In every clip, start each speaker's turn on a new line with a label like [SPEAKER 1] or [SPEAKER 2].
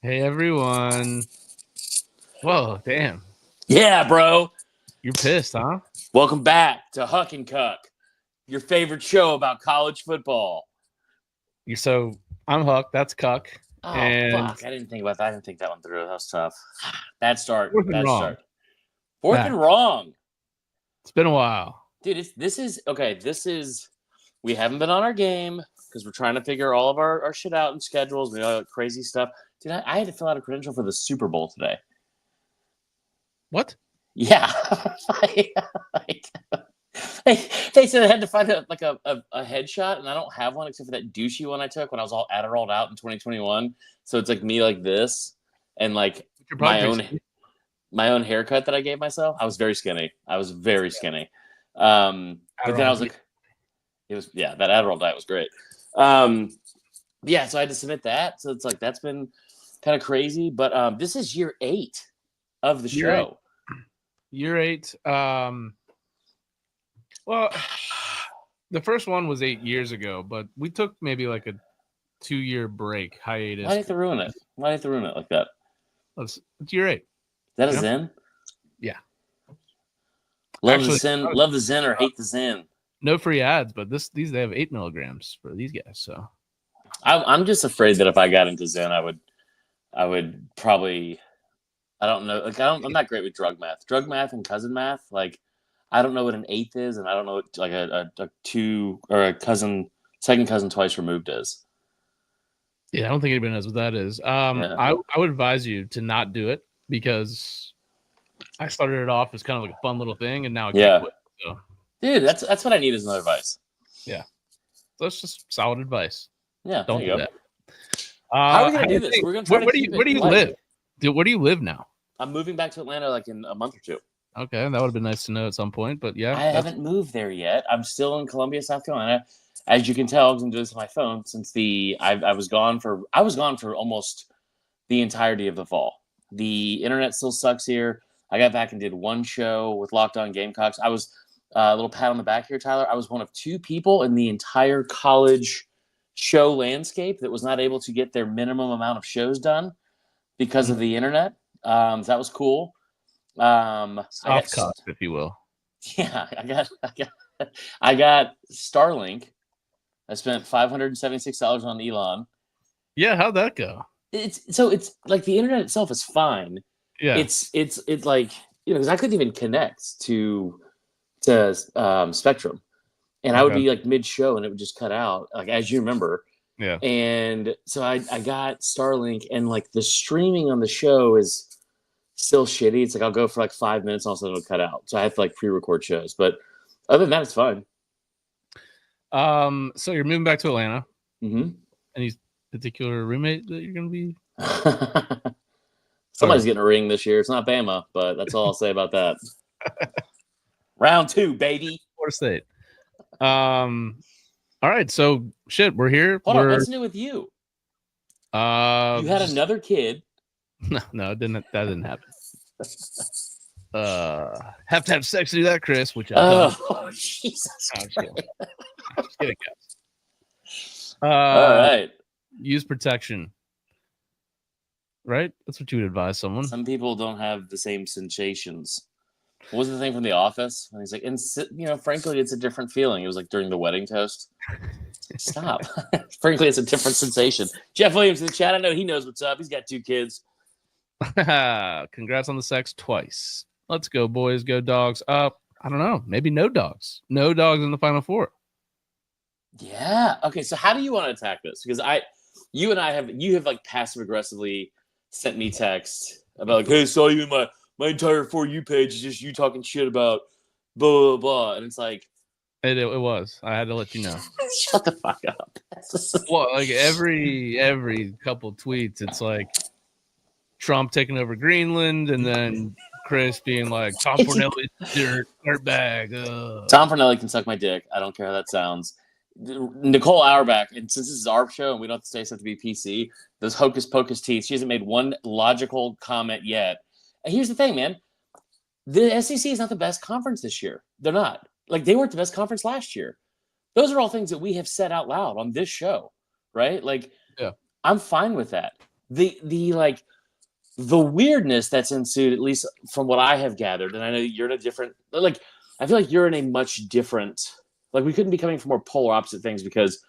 [SPEAKER 1] Hey everyone. Whoa, damn.
[SPEAKER 2] Yeah, bro.
[SPEAKER 1] You're pissed, huh?
[SPEAKER 2] Welcome back to Huck and Cuck, your favorite show about college football.
[SPEAKER 1] I'm Huck, that's Cuck.
[SPEAKER 2] Oh,
[SPEAKER 1] and
[SPEAKER 2] fuck. I didn't think about that. I didn't think that one through. That was tough. Bad start.
[SPEAKER 1] Fourth and
[SPEAKER 2] Bad
[SPEAKER 1] wrong.
[SPEAKER 2] start. Fourth
[SPEAKER 1] Back.
[SPEAKER 2] and wrong.
[SPEAKER 1] It's been a while.
[SPEAKER 2] Dude, this is we haven't been on our game because we're trying to figure all of our shit out and schedules. We all crazy stuff. Dude, I had to fill out a credential for the Super Bowl today.
[SPEAKER 1] What?
[SPEAKER 2] Yeah. They said I had to find a headshot, and I don't have one except for that douchey one I took when I was all Adderalled out in 2021. So it's like me like this, and like my own haircut that I gave myself. I was very skinny. But then I was like, that Adderall diet was great. Yeah, so I had to submit that. So it's like that's been kind of crazy. But this is year 8 of the show.
[SPEAKER 1] Year 8. Well, the first one was 8 years ago, but we took maybe like a 2-year break hiatus.
[SPEAKER 2] Why do you have to ruin it? Why do you have to ruin it like that?
[SPEAKER 1] It's year 8.
[SPEAKER 2] Is that a Zen?
[SPEAKER 1] Yeah.
[SPEAKER 2] Love the Zen or hate the Zen.
[SPEAKER 1] No free ads, but these they have 8 milligrams for these guys. So
[SPEAKER 2] I'm just afraid that if I got into Zen, I would probably, I don't know. Like I'm not great with drug math and cousin math. Like I don't know what an eighth is, and I don't know what like a two or a second cousin twice removed is.
[SPEAKER 1] Yeah, I don't think anybody knows what that is. I would advise you to not do it because I started it off as kind of like a fun little thing, and now I can't quit. So.
[SPEAKER 2] Dude, that's what I need as another advice.
[SPEAKER 1] Yeah, so that's just solid advice.
[SPEAKER 2] Yeah,
[SPEAKER 1] don't do that.
[SPEAKER 2] How are we gonna do this? We're gonna try
[SPEAKER 1] where do you live? Dude, where do you live now?
[SPEAKER 2] I'm moving back to Atlanta like in a month or two.
[SPEAKER 1] Okay, that would have been nice to know at some point, but yeah.
[SPEAKER 2] I haven't moved there yet. I'm still in Columbia, South Carolina. As you can tell, I'm doing this on my phone since I was gone for almost the entirety of the fall. The internet still sucks here. I got back and did one show with Locked On Gamecocks. I was a little pat on the back here, Tyler. I was one of 2 people in the entire college show landscape that was not able to get their minimum amount of shows done because of the internet. So that was cool.
[SPEAKER 1] Soft cost, if you will.
[SPEAKER 2] Yeah, I got Starlink. I spent $576 on Elon.
[SPEAKER 1] Yeah, how'd that go?
[SPEAKER 2] It's like the internet itself is fine.
[SPEAKER 1] Yeah,
[SPEAKER 2] it's like because I couldn't even connect to Spectrum, and I would be like mid show and it would just cut out, like as you remember.
[SPEAKER 1] Yeah,
[SPEAKER 2] and so I got Starlink, and like the streaming on the show is still shitty. It's like I'll go for like 5 minutes, and all of a sudden it'll cut out. So I have to like pre-record shows, but other than that, it's fine.
[SPEAKER 1] So you're moving back to Atlanta.
[SPEAKER 2] Mm-hmm.
[SPEAKER 1] Any particular roommate that you're gonna be?
[SPEAKER 2] Somebody's getting a ring this year. It's not Bama, but that's all I'll say about that. Round 2, baby.
[SPEAKER 1] Florida State. All right, so shit, we're here.
[SPEAKER 2] Hold on, what's new with you? You had another kid.
[SPEAKER 1] No, that didn't happen. Have to have sex to do that, Chris. Which
[SPEAKER 2] Jesus.
[SPEAKER 1] I'm just kidding.
[SPEAKER 2] All right.
[SPEAKER 1] Use protection. Right? That's what you would advise someone.
[SPEAKER 2] Some people don't have the same sensations. What was the thing from The Office? And he's like, and frankly, it's a different feeling. It was like during the wedding toast. Stop. Frankly, it's a different sensation. Jeff Williams in the chat. I know he knows what's up. He's got 2 kids.
[SPEAKER 1] Congrats on the sex twice. Let's go, boys. Go, dogs. I don't know. Maybe no dogs. No dogs in the Final Four.
[SPEAKER 2] Yeah. Okay. So how do you want to attack this? Because you have like passive aggressively sent me text about like, hey, saw you in my entire For You page is just you talking shit about blah blah blah, and it's like
[SPEAKER 1] it was. I had to let you know.
[SPEAKER 2] Shut the fuck up.
[SPEAKER 1] Well, like every couple tweets, it's like Trump taking over Greenland, and then Chris being like, Tom Fornelli's dirt bag.
[SPEAKER 2] Tom Fornelli can suck my dick. I don't care how that sounds. Nicole Auerbach, and since this is our show and we don't have to say stuff to be PC, those hocus pocus teeth, she hasn't made one logical comment yet. And here's the thing, man. The SEC is not the best conference this year. They're not. Like, they weren't the best conference last year. Those are all things that we have said out loud on this show, right? Like,
[SPEAKER 1] yeah.
[SPEAKER 2] I'm fine with that. the like the weirdness that's ensued, at least from what I have gathered, and I know you're in a different, like, I feel like you're in a much different, like, we couldn't be coming from more polar opposite things because,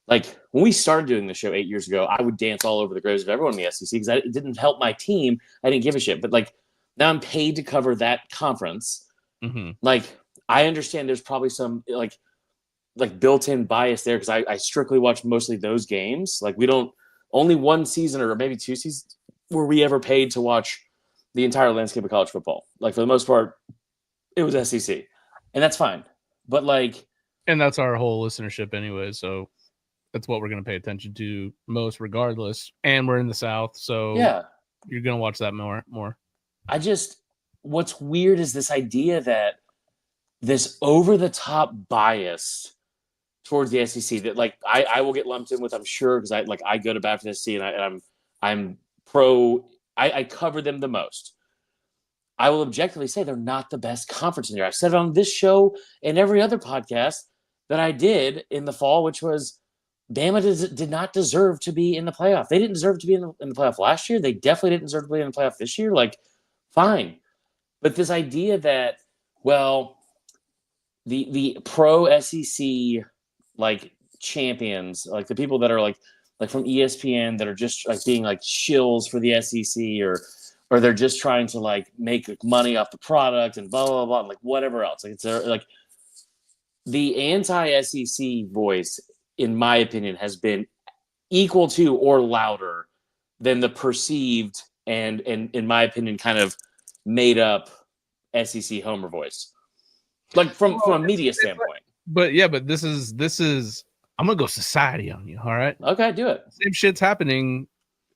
[SPEAKER 2] like, when we started doing the show 8 years ago, I would dance all over the graves of everyone in the SEC because it didn't help my team. I didn't give a shit. But, like, now I'm paid to cover that conference.
[SPEAKER 1] Mm-hmm.
[SPEAKER 2] Like, I understand there's probably some, like built-in bias there because I strictly watch mostly those games. Like, we don't, only one season or maybe 2 seasons were we ever paid to watch the entire landscape of college football. Like, for the most part, it was SEC. And that's fine. But, like...
[SPEAKER 1] And that's our whole listenership anyway, so that's what we're going to pay attention to most regardless. And we're in the South, so
[SPEAKER 2] yeah,
[SPEAKER 1] you're going to watch that more.
[SPEAKER 2] What's weird is this idea that this over-the-top bias towards the SEC that, like, I will get lumped in with, I'm sure, because I go to bat for the SEC and I'm pro. I cover them the most. I will objectively say they're not the best conference in there. I've said it on this show and every other podcast that I did in the fall, which was Bama did not deserve to be in the playoff. They didn't deserve to be in the playoff last year. They definitely didn't deserve to be in the playoff this year. Like, fine. But this idea that, well, the pro SEC, like, champions, like the people that are like from ESPN that are just like being like shills for the SEC or they're just trying to like make money off the product and blah blah blah and like whatever else. Like, it's like the anti-SEC voice, in my opinion, has been equal to or louder than the perceived and in my opinion kind of made up SEC homer voice. Like from a media standpoint.
[SPEAKER 1] But this is I'm gonna go society on you, all right?
[SPEAKER 2] Okay, do it.
[SPEAKER 1] Same shit's happening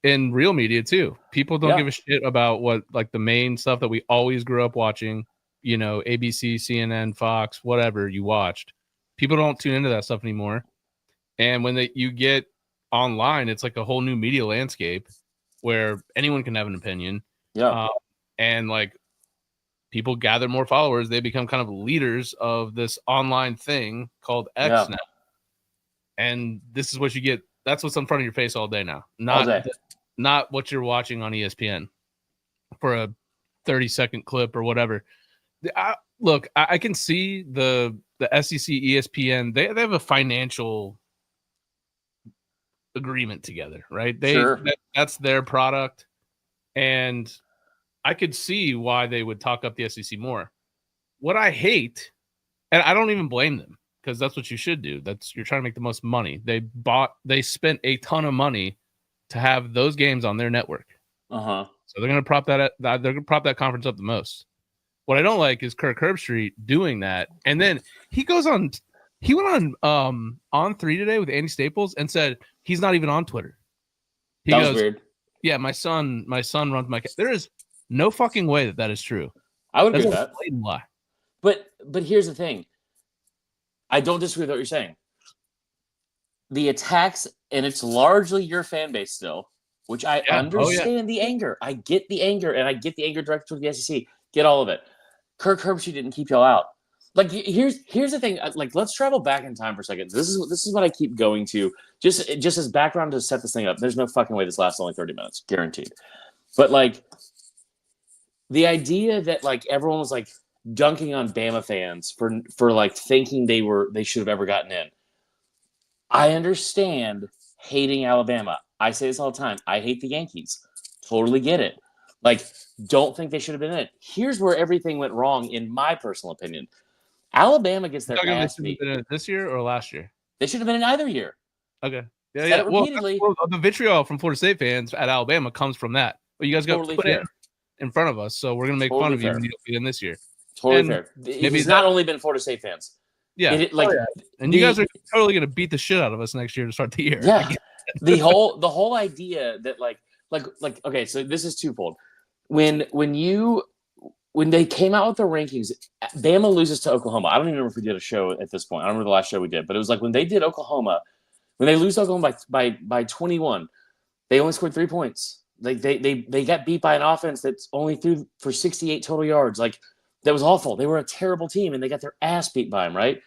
[SPEAKER 1] in real media too. People don't give a shit about what, like, the main stuff that we always grew up watching, you know, ABC, CNN, Fox, whatever you watched. People don't tune into that stuff anymore. And when you get online, it's like a whole new media landscape where anyone can have an opinion.
[SPEAKER 2] Yeah.
[SPEAKER 1] And like people gather more followers, they become kind of leaders of this online thing called X now. And this is what you get. That's what's in front of your face all day now. Not what you're watching on ESPN for a 30-second clip or whatever. Look, I can see the SEC, ESPN. They have a financial agreement together, right? That's their product, and I could see why they would talk up the SEC more. What I hate, and I don't even blame them, because that's what you should do. You're trying to make the most money. They spent a ton of money to have those games on their network. So they're going to prop that conference up the most. What I don't like is Kirk Herbstreit doing that, and then he went on 3 today with Andy Staples and said he's not even on Twitter. That was weird. Yeah, my son runs my. There is no fucking way that is true.
[SPEAKER 2] I would agree with that.
[SPEAKER 1] Blatant lie.
[SPEAKER 2] But here's the thing. I don't disagree with what you're saying. The attacks, and it's largely your fan base still, which I understand the anger. I get the anger, and I get the anger directed toward the SEC. Get all of it. Kirk Herbstreit didn't keep y'all out. Like, here's the thing. Like, let's travel back in time for a second. This is what I keep going to. Just as background to set this thing up. There's no fucking way this lasts only 30 minutes, guaranteed. But like, the idea that like everyone was like dunking on Bama fans for like thinking they should have ever gotten in. I understand hating Alabama. I say this all the time. I hate the Yankees. Totally get it. Like, don't think they should have been in it. Here's where everything went wrong, in my personal opinion. Alabama gets their ass beat.
[SPEAKER 1] Been in it this year or last year?
[SPEAKER 2] They should have been in either year.
[SPEAKER 1] Okay.
[SPEAKER 2] Yeah, said it repeatedly.
[SPEAKER 1] Well, the vitriol from Florida State fans at Alabama comes from that. But you guys got to put it in front of us, so we're going to make fun of you when you don't get in this year.
[SPEAKER 2] Totally fair. It's not only been Florida State fans.
[SPEAKER 1] Yeah. And you guys are totally going to beat the shit out of us next year to start the year.
[SPEAKER 2] Yeah. the whole idea that like okay, so this is twofold. When they came out with the rankings, Bama loses to Oklahoma. I don't even remember if we did a show at this point. I don't remember the last show we did, but it was like when they did Oklahoma, when they lose Oklahoma by 21, they only scored 3 points. Like they got beat by an offense that's only threw for 68 total yards. Like, that was awful. They were a terrible team, and they got their ass beat by them, right?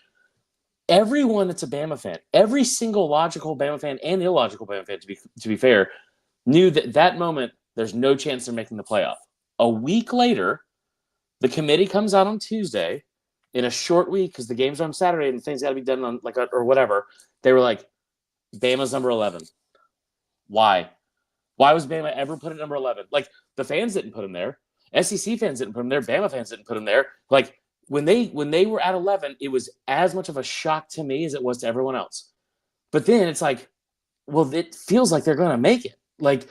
[SPEAKER 2] Everyone that's a Bama fan, every single logical Bama fan and illogical Bama fan, to be fair, knew that moment there's no chance they're making the playoff. A week later, the committee comes out on Tuesday in a short week because the games are on Saturday and things got to be done on or whatever. They were like, Bama's number 11. Why? Why was Bama ever put at number 11? Like, the fans didn't put him there. SEC fans didn't put him there. Bama fans didn't put him there. Like, when they were at 11, it was as much of a shock to me as it was to everyone else. But then it's like, well, it feels like they're going to make it. Like,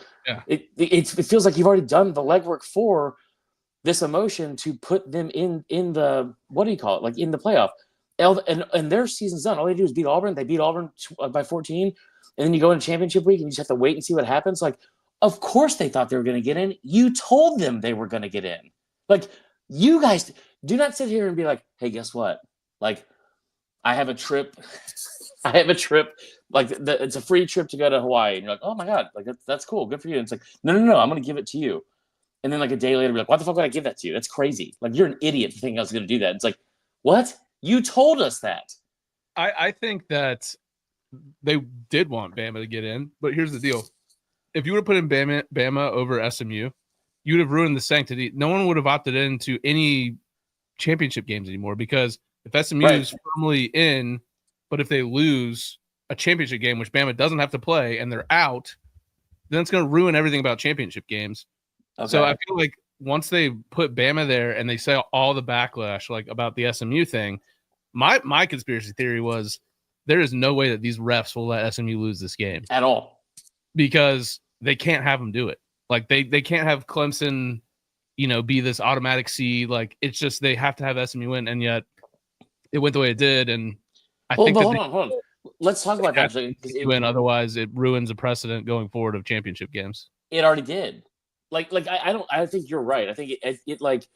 [SPEAKER 2] it feels like you've already done the legwork for this emotion to put them in the, what do you call it? Like, in the playoff. And their season's done. All they do is beat Auburn. They beat Auburn by 14. And then you go into championship week and you just have to wait and see what happens. Like, of course they thought they were going to get in. You told them they were going to get in. Like, you guys do not sit here and be like, hey, guess what? Like, I have a trip. Like, it's a free trip to go to Hawaii. And you're like, oh, my God. Like, that's cool. Good for you. And it's like, no. I'm going to give it to you. And then, like, a day later, be like, why the fuck would I give that to you? That's crazy. Like, you're an idiot to think I was going to do that. It's like, what? You told us that.
[SPEAKER 1] I think that they did want Bama to get in. But here's the deal. If you would have put in Bama over SMU, you would have ruined the sanctity. No one would have opted into any championship games anymore because if SMU is firmly in, but if they lose a championship game, which Bama doesn't have to play, and they're out, then it's going to ruin everything about championship games. Okay. So I feel like once they put Bama there and they say all the backlash like about the SMU thing, my conspiracy theory was there is no way that these refs will let SMU lose this game
[SPEAKER 2] at all
[SPEAKER 1] because they can't have them do it. Like they can't have Clemson, be this automatic seed. Like it's just they have to have SMU win, and yet it went the way it did. And I think
[SPEAKER 2] hold on. Let's talk about that.
[SPEAKER 1] Otherwise, it ruins a precedent going forward of championship games.
[SPEAKER 2] It already did. I think you're right. I think it like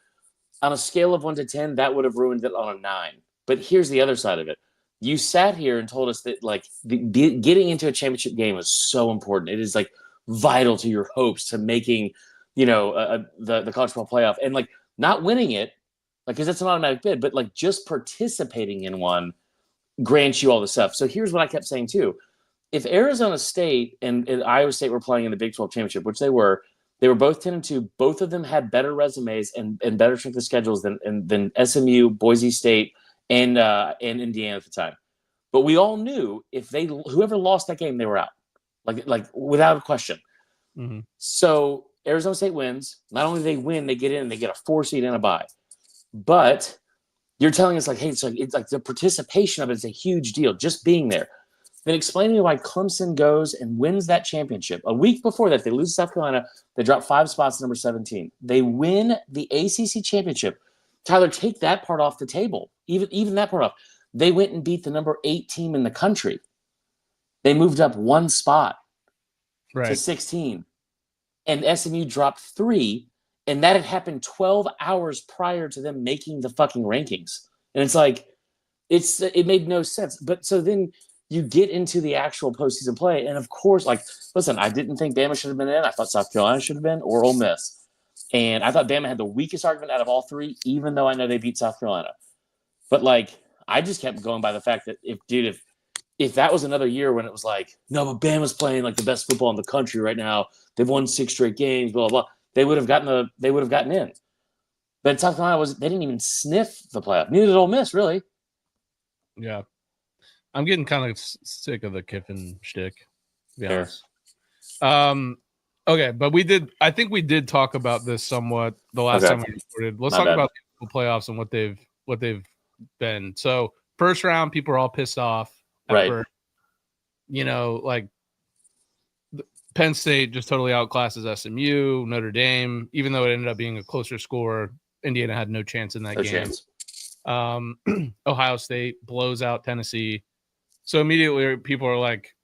[SPEAKER 2] on a scale of 1 to 10, that would have ruined it on a 9. But here's the other side of it. You sat here and told us that like getting into a championship game is so important. It is like vital to your hopes to making, the college football playoff, and like not winning it, like because that's an automatic bid, but like just participating in one grants you all the stuff. So here's what I kept saying too: if Arizona State and Iowa State were playing in the Big 12 championship, which they were both 10-2. Both of them had better resumes and better strength of schedules than SMU, Boise State, and Indiana at the time. But we all knew if whoever lost that game, they were out, like without a question.
[SPEAKER 1] Mm-hmm.
[SPEAKER 2] So Arizona State wins. Not only do they win, they get in, they get a 4 seed and a bye. But you're telling us like, hey, it's like the participation of it is a huge deal, just being there. Then explain to me why Clemson goes and wins that championship. A week before that, they lose to South Carolina. They drop 5 spots to number 17. They win the ACC championship. Tyler, take that part off the table. Even that part off. They went and beat the number 8 team in the country. They moved up 1 spot to 16. And SMU dropped 3. And that had happened 12 hours prior to them making the fucking rankings. And it's like, it made no sense. But so then you get into the actual postseason play. And of course, like, listen, I didn't think Bama should have been in. I thought South Carolina should have been, or Ole Miss. And I thought Bama had the weakest argument out of all 3, even though I know they beat South Carolina. But like, I just kept going by the fact that if that was another year when it was like, no, but Bama's playing like the best football in the country right now. They've won 6 straight games, blah, blah, blah. They would have gotten in. But South Carolina they didn't even sniff the playoff. Neither did Ole Miss, really.
[SPEAKER 1] Yeah. I'm getting kind of sick of the Kiffin shtick, to be honest. Okay, but I think we did talk about this somewhat the last time we recorded. Let's talk about the playoffs and what they've been. So first round, people are all pissed off.
[SPEAKER 2] Right.
[SPEAKER 1] First. Like Penn State just totally outclasses SMU, Notre Dame, even though it ended up being a closer score. Indiana had no chance in that game. Ohio State blows out Tennessee. So immediately people are like,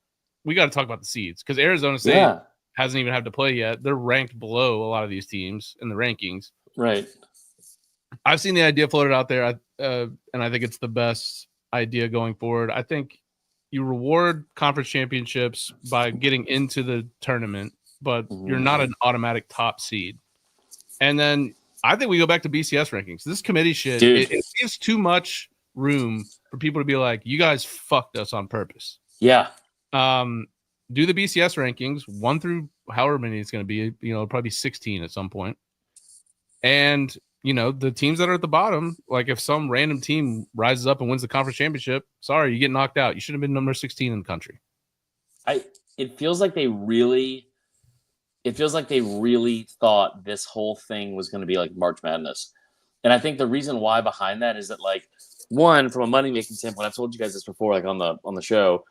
[SPEAKER 1] we got to talk about the seeds because Arizona State hasn't even had to play yet. They're ranked below a lot of these teams in the rankings.
[SPEAKER 2] Right.
[SPEAKER 1] I've seen the idea floated out there, and I think it's the best idea going forward. I think you reward conference championships by getting into the tournament, but you're not an automatic top seed. And then I think we go back to BCS rankings. This committee shit, it gives too much room for people to be like, you guys fucked us on purpose.
[SPEAKER 2] Yeah.
[SPEAKER 1] Do the BCS rankings 1 through however many it's going to be, probably 16 at some point. And, the teams that are at the bottom, like if some random team rises up and wins the conference championship, sorry, you get knocked out. You should have been number 16 in the country.
[SPEAKER 2] It feels like they really thought this whole thing was going to be like March Madness. And I think the reason why behind that is that, like, one, from a money-making standpoint, I've told you guys this before, like on the show,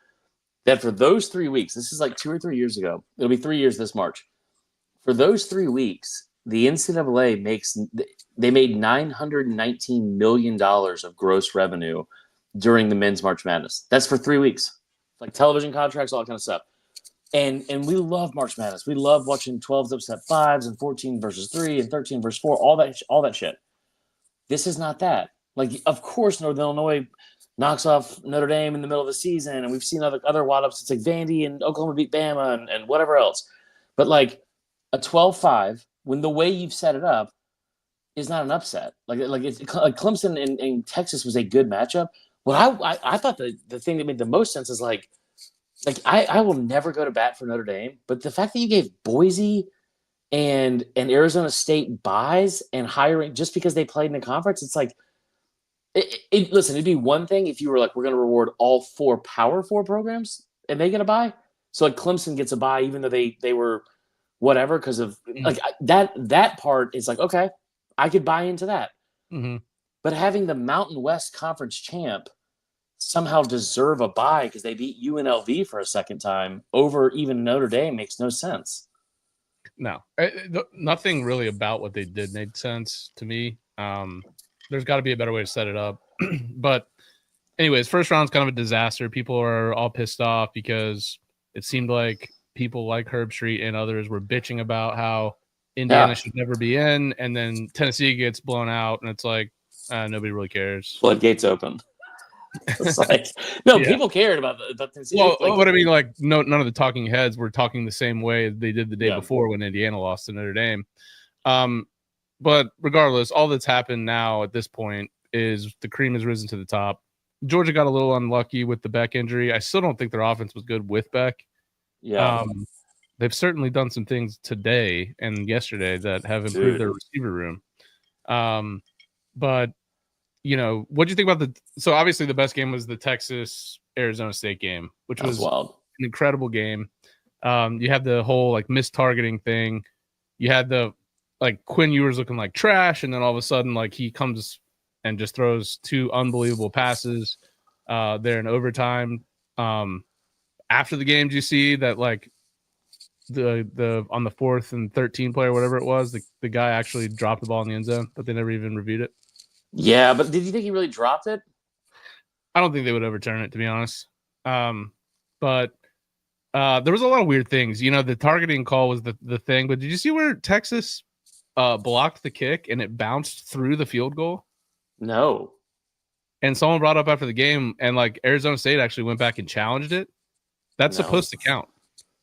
[SPEAKER 2] that for those 3 weeks, this is like 2 or 3 years ago, it'll be 3 years this March. For those 3 weeks, the NCAA made $919 million of gross revenue during the men's March Madness. That's for 3 weeks. Like television contracts, all that kind of stuff. And we love March Madness. We love watching 12s upset 5s and 14 versus 3 and 13 versus 4, all that shit. This is not that. Like, of course, Northern Illinois knocks off Notre Dame in the middle of the season, and we've seen other wad ups. It's like Vandy and Oklahoma beat Bama and whatever else. But like a 12-5, when the way you've set it up is not an upset. Like Clemson and Texas was a good matchup. Well, I thought the thing that made the most sense is like I will never go to bat for Notre Dame, but the fact that you gave Boise and Arizona State buys and hiring just because they played in the conference, it's like, listen, it'd be one thing if you were like, we're going to reward all 4 Power 4 programs and they get a buy. So like Clemson gets a buy even though they were whatever because of like that part is like, okay, I could buy into that.
[SPEAKER 1] Mm-hmm.
[SPEAKER 2] But having the Mountain West Conference champ somehow deserve a bye because they beat UNLV for a second time over even Notre Dame makes no sense.
[SPEAKER 1] No, nothing really about what they did made sense to me. There's got to be a better way to set it up. But anyways, first round's kind of a disaster. People are all pissed off because it seemed like people like Herb Street and others were bitching about how Indiana should never be in, and then Tennessee gets blown out, and it's like nobody really cares.
[SPEAKER 2] Floodgates open. It's like people cared about Tennessee.
[SPEAKER 1] Well, what I mean, like none of the talking heads were talking the same way they did the day before when Indiana lost to Notre Dame. But regardless, all that's happened now at this point is the cream has risen to the top. Georgia got a little unlucky with the Beck injury. I still don't think their offense was good with Beck.
[SPEAKER 2] Yeah.
[SPEAKER 1] They've certainly done some things today and yesterday that have improved their receiver room. But what do you think about so obviously the best game was the Texas Arizona State game, which was
[SPEAKER 2] wild.
[SPEAKER 1] An incredible game. You had the whole like mistargeting thing. You had the like Quinn Ewers looking like trash, and then all of a sudden like he comes and just throws 2 unbelievable passes there in overtime. After the game, do you see that like the on the 4th and 13 play or whatever it was, the guy actually dropped the ball in the end zone, but they never even reviewed it?
[SPEAKER 2] Yeah, but did you think he really dropped it?
[SPEAKER 1] I don't think they would overturn it, to be honest. But there was a lot of weird things. The targeting call was the thing, but did you see where Texas blocked the kick and it bounced through the field goal?
[SPEAKER 2] No.
[SPEAKER 1] And someone brought up after the game, and like Arizona State actually went back and challenged it. That's supposed to count.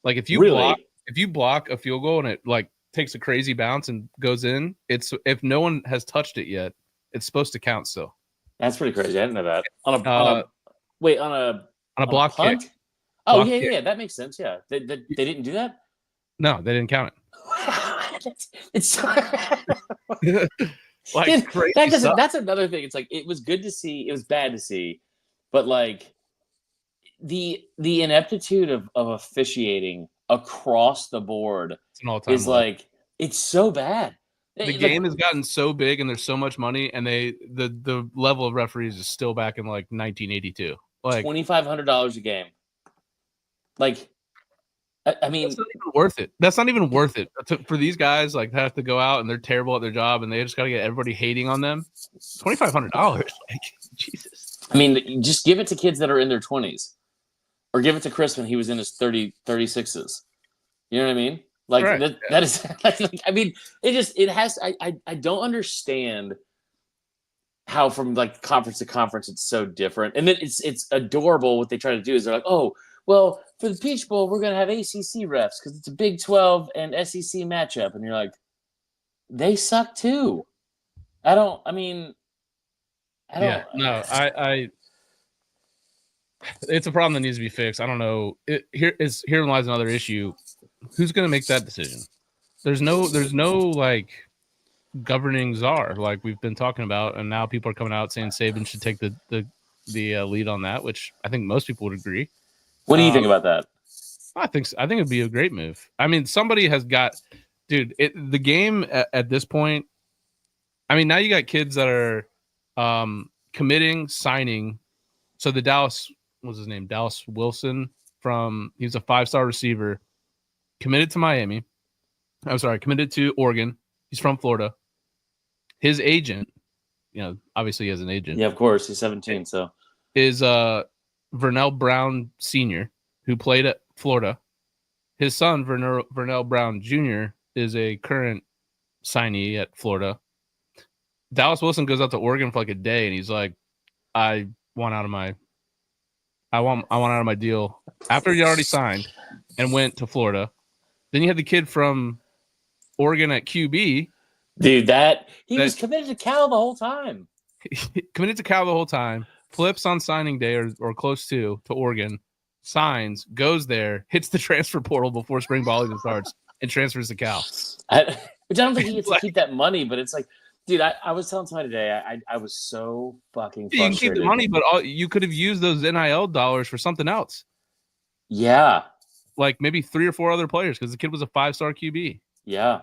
[SPEAKER 1] Like if you block a field goal and it like takes a crazy bounce and goes in, if no one has touched it yet, it's supposed to count still.
[SPEAKER 2] That's pretty crazy. I didn't know that. On a block
[SPEAKER 1] kick.
[SPEAKER 2] Oh, yeah, that makes sense. Yeah, they didn't do that.
[SPEAKER 1] No, they didn't count
[SPEAKER 2] it. It's
[SPEAKER 1] like crazy.
[SPEAKER 2] That's another thing. It's like it was good to see. It was bad to see, but like the ineptitude of officiating across the board is like it's so bad.
[SPEAKER 1] The game has gotten so big and there's so much money, and the level of referees is still back in like 1982. Like
[SPEAKER 2] $2,500 a game. Like, I mean,
[SPEAKER 1] that's not even worth it. That's not even worth it for these guys. Like, have to go out and they're terrible at their job, and they just got to get everybody hating on them. $2,500, like Jesus.
[SPEAKER 2] I mean, just give it to kids that are in their 20s, or give it to Chris when he was in his 36s. You know what I mean? Like right. that is. I mean, it has. I don't understand how from like conference to conference it's so different, and then it's adorable what they try to do is they're like, oh. Well, for the Peach Bowl, we're going to have ACC refs because it's a Big 12 and SEC matchup. And you're like, they suck too.
[SPEAKER 1] It's a problem that needs to be fixed. I don't know. Here lies another issue. who's going to make that decision? There's no like governing czar like we've been talking about, and now people are coming out saying Saban should take the lead on that, which I think most people would agree.
[SPEAKER 2] What do you think about that?
[SPEAKER 1] I think it'd be a great move. I mean, somebody has got, dude. The game at this point. I mean, now you got kids that are committing, signing. So the Dallas, what's his name? Dallas Wilson he was a 5-star receiver, committed to Miami. I'm sorry, committed to Oregon. He's from Florida. His agent, obviously he has an agent.
[SPEAKER 2] Yeah, of course. He's 17, so.
[SPEAKER 1] Is Vernell Brown Sr., who played at Florida. His son, Vernell Brown Jr., is a current signee at Florida. Dallas Wilson goes out to Oregon for like a day, and he's like, I want out of my deal after he already signed and went to Florida. Then you had the kid from Oregon at QB.
[SPEAKER 2] Dude, he was committed to Cal the whole time.
[SPEAKER 1] Committed to Cal the whole time. Flips on signing day or close to Oregon. Signs, goes there, hits the transfer portal before spring ball even starts, and transfers to Cal.
[SPEAKER 2] Which I don't think he gets to keep that money, but it's like, dude, I was telling somebody today, I was so fucking frustrated.
[SPEAKER 1] You can keep the money, but you could have used those NIL dollars for something else.
[SPEAKER 2] Yeah.
[SPEAKER 1] Like maybe 3 or 4 other players, because the kid was a 5-star QB.
[SPEAKER 2] Yeah.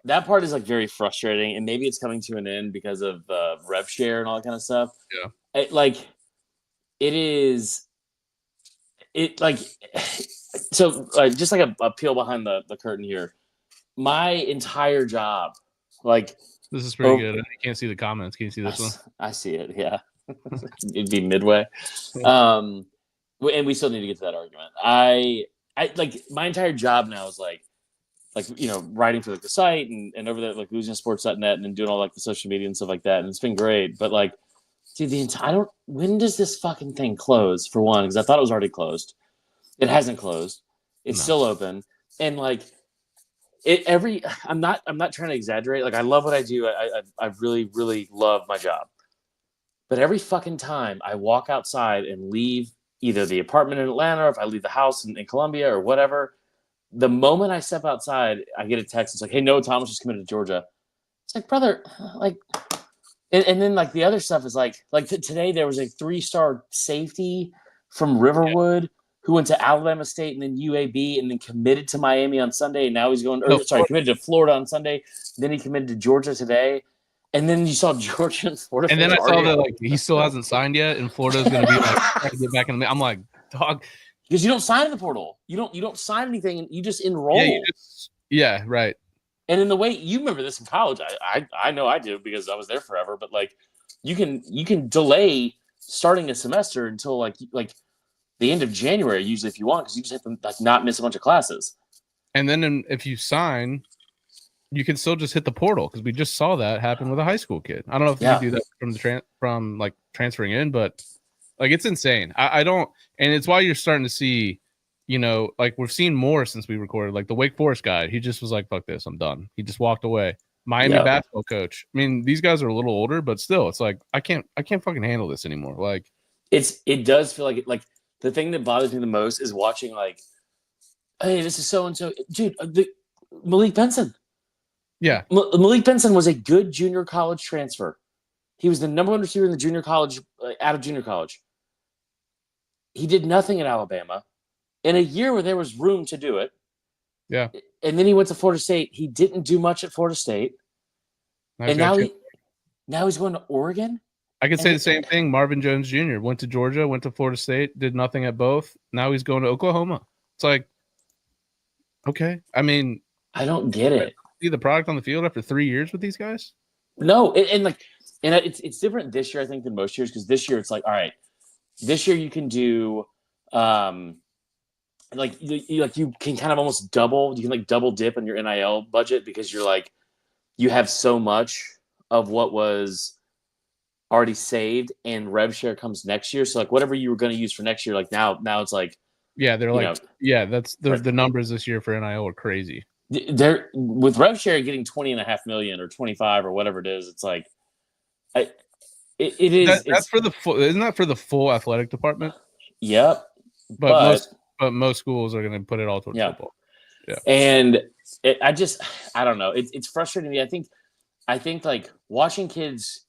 [SPEAKER 2] That part is like very frustrating, and maybe it's coming to an end because of rev share and all that kind of stuff.
[SPEAKER 1] Yeah.
[SPEAKER 2] Just like a peel behind the curtain here. My entire job, like,
[SPEAKER 1] this is pretty good. You can't see the comments. Can you see this one?
[SPEAKER 2] I see it. Yeah. It'd be midway. And we still need to get to that argument. I like my entire job now is like writing for the site and over there like LoserSports.net and then doing all like the social media and stuff like that, and it's been great. But like, dude, when does this fucking thing close? For one, because I thought it was already closed. It hasn't closed. It's still open, and like I'm not trying to exaggerate. Like, I love what I do. I really really love my job, but every fucking time I walk outside and leave either the apartment in Atlanta or if I leave the house in Columbia or whatever. The moment I step outside, I get a text. It's like, hey, Noah Thomas just committed to Georgia. It's like, brother, like, and then like the other stuff is like today there was a 3-star safety from Riverwood who went to Alabama State and then UAB and then committed to Miami on Sunday. And now he's committed to Florida on Sunday. Then he committed to Georgia today. And then you saw Georgia and Florida.
[SPEAKER 1] And then I saw that like he still hasn't signed yet, and Florida's going to be like trying to get back in the. I'm like, dog.
[SPEAKER 2] Because you don't sign in the portal. You don't sign anything, and you just enroll.
[SPEAKER 1] Yeah, right.
[SPEAKER 2] And in the way you remember this in college, I know I do because I was there forever. But like, you can delay starting a semester until like the end of January usually if you want, because you just have to like not miss a bunch of classes.
[SPEAKER 1] And then if you sign, you can still just hit the portal, because we just saw that happen with a high school kid. I don't know if you do that from like transferring in, but like it's insane. I don't, and it's why you're starting to see, like we've seen more since we recorded. Like the Wake Forest guy, he just was like, "Fuck this, I'm done." He just walked away. Miami basketball coach. I mean, these guys are a little older, but still, it's like I can't fucking handle this anymore. Like
[SPEAKER 2] it does feel like it. Like the thing that bothers me the most is watching like, hey, this is so and so, dude. Malik Benson.
[SPEAKER 1] Yeah,
[SPEAKER 2] Malik Benson was a good junior college transfer. He was the number 1 receiver in the junior college, out of junior college. He did nothing at Alabama in a year where there was room to do it.
[SPEAKER 1] Yeah.
[SPEAKER 2] And then he went to Florida State. He didn't do much at Florida State. And now he's going to Oregon.
[SPEAKER 1] I could say the same thing. Marvin Jones Jr. went to Georgia, went to Florida State, did nothing at both. Now he's going to Oklahoma. It's like, okay. I mean,
[SPEAKER 2] I don't get it.
[SPEAKER 1] See the product on the field after 3 years with these guys?
[SPEAKER 2] No, and it's different this year, I think, than most years, because this year it's like, all right, this year you can do like you can kind of almost double. You can like double dip on your NIL budget, because you're like, you have so much of what was already saved, and rev share comes next year. So like whatever you were going to use for next year, like now it's like,
[SPEAKER 1] they're like, that's the numbers this year for NIL are crazy.
[SPEAKER 2] They're with rev share getting $20.5 million or 25 or whatever it is. It's like, it is.
[SPEAKER 1] That's for the full. Isn't that for the full athletic department?
[SPEAKER 2] Yep.
[SPEAKER 1] But but most schools are going to put it all towards football.
[SPEAKER 2] Yeah, and I don't know. It's frustrating me. I think like watching kids.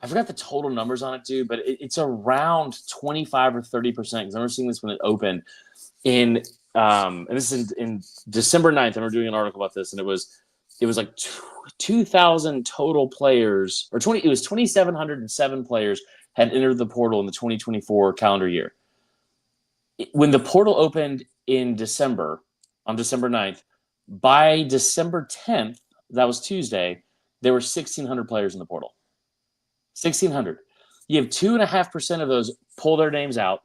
[SPEAKER 2] I forgot the total numbers on it too, but it's around 25 or 30%. Because I remember seeing this when it opened and this is in December 9th. I remember doing an article about this, and it was like 2,000 total players, or 20. It was 2,707 players had entered the portal in the 2024 calendar year. When the portal opened in December, on December 9th, by December 10th, that was Tuesday, there were 1,600 players in the portal. 1,600. You have 2.5% of those pull their names out.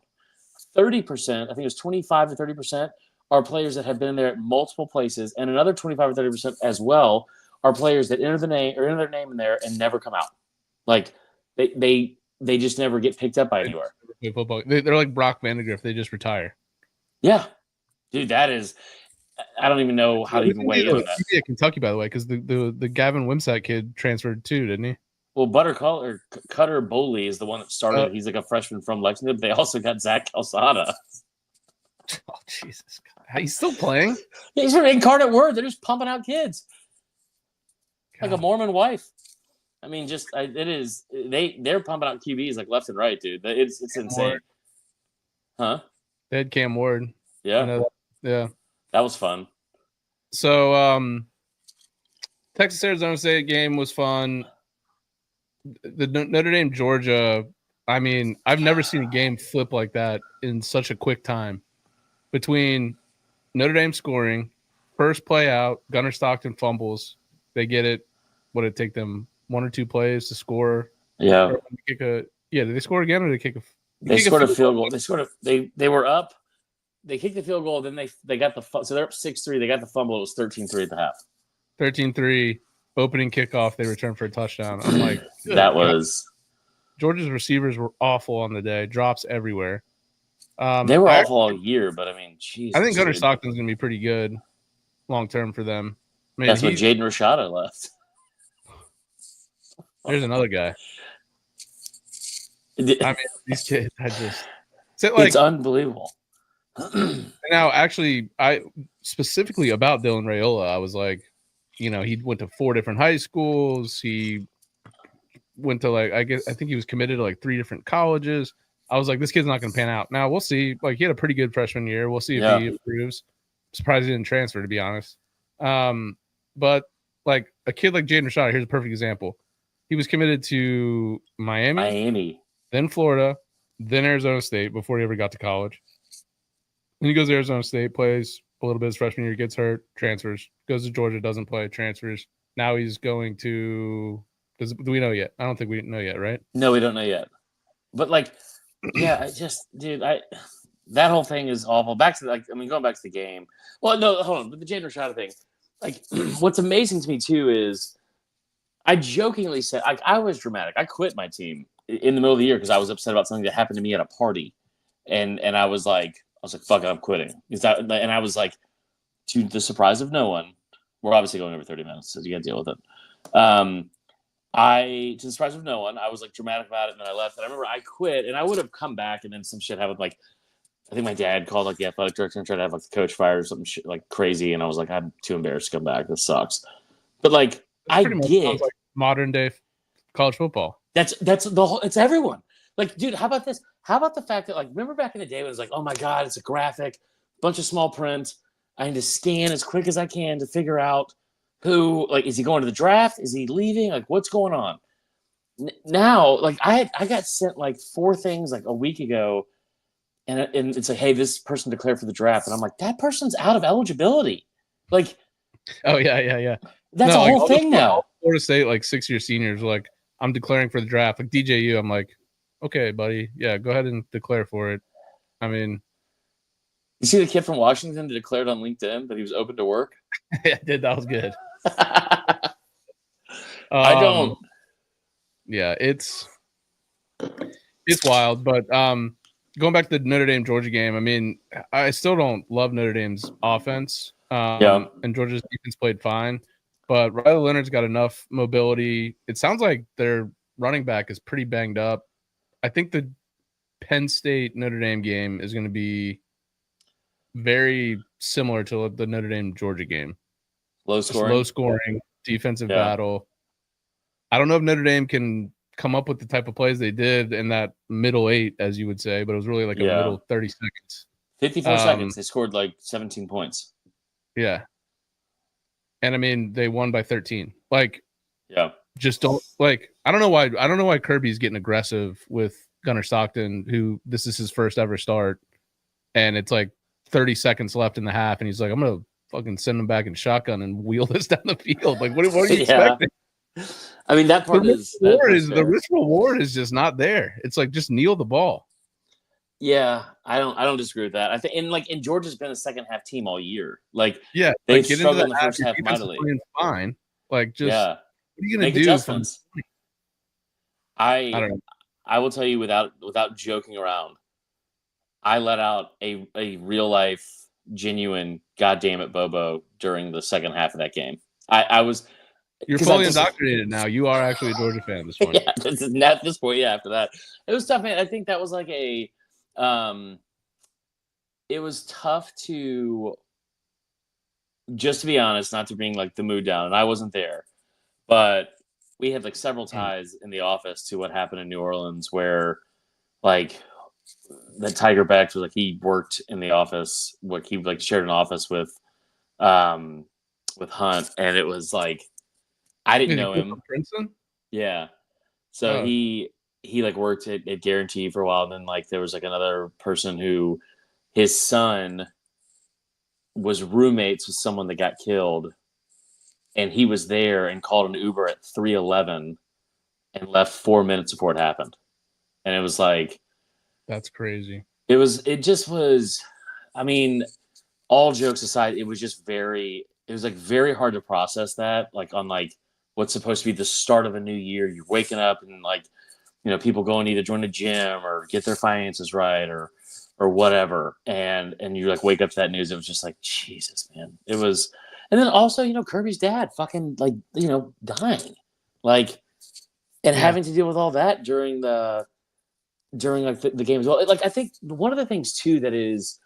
[SPEAKER 2] 30%, I think it was 25 to 30%, are players that have been there at multiple places, and another 25 or 30% as well are players that enter their name in there and never come out. Like they just never get picked up by anywhere.
[SPEAKER 1] Football. They're like Brock Vandagriff. They just retire.
[SPEAKER 2] Yeah, dude, that is. I don't even know how to even weigh in on that.
[SPEAKER 1] Yeah, Kentucky, by the way, because the Gavin Wimsatt kid transferred too, didn't he?
[SPEAKER 2] Well, Cutter Boley is the one that started. He's like a freshman from Lexington. They also got Zach Calzada.
[SPEAKER 1] Oh, Jesus God. He's still playing?
[SPEAKER 2] Yeah, he's from Incarnate Word. They're just pumping out kids. God. Like a Mormon wife. I mean, it is. They're pumping out QBs like left and right, dude. It's insane.
[SPEAKER 1] Ward.
[SPEAKER 2] Huh?
[SPEAKER 1] They had Cam Ward.
[SPEAKER 2] Yeah.
[SPEAKER 1] Yeah.
[SPEAKER 2] That was fun.
[SPEAKER 1] So, Texas Arizona State game was fun. The Notre Dame Georgia, I mean, I've never seen a game flip like that in such a quick time. Between Notre Dame scoring, first play out, Gunnar Stockton fumbles. They get it. Would it take them 1 or 2 plays to score?
[SPEAKER 2] Yeah.
[SPEAKER 1] Did they score again or did they kick a?
[SPEAKER 2] They scored a field goal. They were up. They kicked the field goal. Then they got so they're up 6-3. They got the fumble. It was 13-3 at the half.
[SPEAKER 1] 13-3. Opening kickoff, they returned for a touchdown. I'm like,
[SPEAKER 2] that was
[SPEAKER 1] Georgia's receivers were awful on the day. Drops everywhere.
[SPEAKER 2] They were awful all year, but I mean, Jesus,
[SPEAKER 1] I think Gunnar Stockton's going to be pretty good long term for them. I mean,
[SPEAKER 2] that's when Jaden Rashada left.
[SPEAKER 1] There's another guy. I mean, these kids,
[SPEAKER 2] it's unbelievable.
[SPEAKER 1] Now, actually, I specifically about Dylan Raiola, I was like, you know, he went to 4 different high schools. He went to I think he was committed to like 3 different colleges. I was like, this kid's not going to pan out. Now we'll see. Like, he had a pretty good freshman year. We'll see if he improves. I'm surprised he didn't transfer, to be honest. But like a kid like Jaden Rashada, here's a perfect example. He was committed to Miami, then Florida, then Arizona State before he ever got to college. Then he goes to Arizona State, plays a little bit his freshman year, gets hurt, transfers, goes to Georgia, doesn't play, transfers. Now he's going to – do we know yet? I don't think we know yet, right?
[SPEAKER 2] No, we don't know yet. But, like, yeah, that whole thing is awful. Back to, going back to the game. Well, no, hold on. But the Jaden Rashada thing, like, what's amazing to me, too, is I jokingly said – I was dramatic. I quit my team in the middle of the year because I was upset about something that happened to me at a party. And I was like, fuck it, I'm quitting. And I was like, to the surprise of no one, we're obviously going over 30 minutes, so you got to deal with it. To the surprise of no one, I was like dramatic about it, and then I left. And I remember I quit, and I would have come back, and then some shit happened. Like, I think my dad called like the athletic director and tried to have like the coach fired or something shit, like crazy, and I was like, I'm too embarrassed to come back. This sucks. But like, I get
[SPEAKER 1] like modern day college football.
[SPEAKER 2] That's the whole. It's everyone. Like, dude, how about this? How about the fact that, like, remember back in the day when it was like, oh my God, it's a graphic, bunch of small print. I need to scan as quick as I can to figure out who, like, is he going to the draft? Is he leaving? Like, what's going on? Now, like, I got sent like 4 things like a week ago, and it's like, hey, this person declared for the draft, and I'm like, that person's out of eligibility. Like,
[SPEAKER 1] oh yeah.
[SPEAKER 2] That's a whole thing now.
[SPEAKER 1] Florida State, like 6-year seniors, like, I'm declaring for the draft. Like DJU, I'm like, okay, buddy, yeah, go ahead and declare for it. I mean,
[SPEAKER 2] you see the kid from Washington that declared on LinkedIn that he was open to work?
[SPEAKER 1] Yeah, I did. That was good.
[SPEAKER 2] I don't.
[SPEAKER 1] Yeah, it's wild. But going back to the Notre Dame Georgia game, I mean, I still don't love Notre Dame's offense. And Georgia's defense played fine, but Riley Leonard's got enough mobility. It sounds like their running back is pretty banged up. I think the Penn State Notre Dame game is going to be very similar to the Notre Dame Georgia game.
[SPEAKER 2] Low
[SPEAKER 1] scoring, defensive battle. I don't know if Notre Dame can come up with the type of plays they did in that middle 8, as you would say, but it was really like a middle 30 seconds.
[SPEAKER 2] 54 seconds. They scored like 17 points.
[SPEAKER 1] Yeah. And I mean, they won by 13. Like, just don't like. I don't know why Kirby's getting aggressive with Gunnar Stockton, who this is his first ever start, and it's like 30 seconds left in the half, and he's like, I'm gonna fucking send him back in shotgun and wheel this down the field. Like, what are you expecting?
[SPEAKER 2] I mean, that part
[SPEAKER 1] the risk reward is just not there. It's like, just kneel the ball.
[SPEAKER 2] Yeah, I don't disagree with that. I think and Georgia's been a second half team all year. Like,
[SPEAKER 1] yeah,
[SPEAKER 2] they've struggled in the first half mightily.
[SPEAKER 1] Fine, like, just what are you gonna
[SPEAKER 2] make
[SPEAKER 1] do?
[SPEAKER 2] Adjustments.
[SPEAKER 1] I don't know.
[SPEAKER 2] I will tell you without joking around, I let out a real life, genuine goddamn it Bobo during the second half of that game. I was.
[SPEAKER 1] You're fully indoctrinated now. You are actually a Georgia fan at this point.
[SPEAKER 2] Yeah, at this point, after that. It was tough, man. I think that was like it was tough to, just to be honest, not to bring like the mood down, and I wasn't there, but we had like several ties in the office to what happened in New Orleans, where like the Tiger Becks was like, he worked in the office, he like shared an office with Hunt, and it was like, I didn't know him.
[SPEAKER 1] Princeton?
[SPEAKER 2] Yeah. So he like worked at Guarantee for a while, and then like there was like another person who his son was roommates with someone that got killed, and he was there and called an Uber at 3:11 and left 4 minutes before it happened. And it was like,
[SPEAKER 1] that's crazy.
[SPEAKER 2] It just was, I mean, all jokes aside, it was like very hard to process that, like on like what's supposed to be the start of a new year. You're waking up and like, you know, people going to either join a gym or get their finances right or whatever. And you like wake up to that news. It was just like, Jesus, man. It was, and then also, you know, Kirby's dad fucking like, you know, dying, like, and having to deal with all that during like the game as well. Like, I think one of the things too that is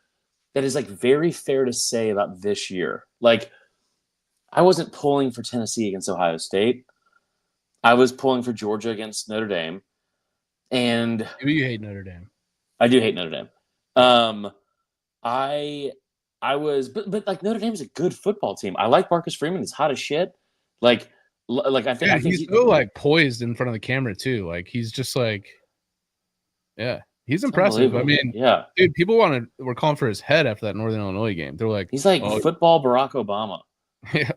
[SPEAKER 2] like very fair to say about this year, like, I wasn't pulling for Tennessee against Ohio State. I was pulling for Georgia against Notre Dame. And
[SPEAKER 1] you hate Notre Dame.
[SPEAKER 2] I do hate Notre Dame. I was, but like Notre Dame's a good football team. I like Marcus Freeman. He's hot as shit. Like I think
[SPEAKER 1] he's so like poised in front of the camera too. Like he's just like, he's impressive. I mean, dude, people were calling for his head after that Northern Illinois game. They're like,
[SPEAKER 2] he's like football Barack Obama.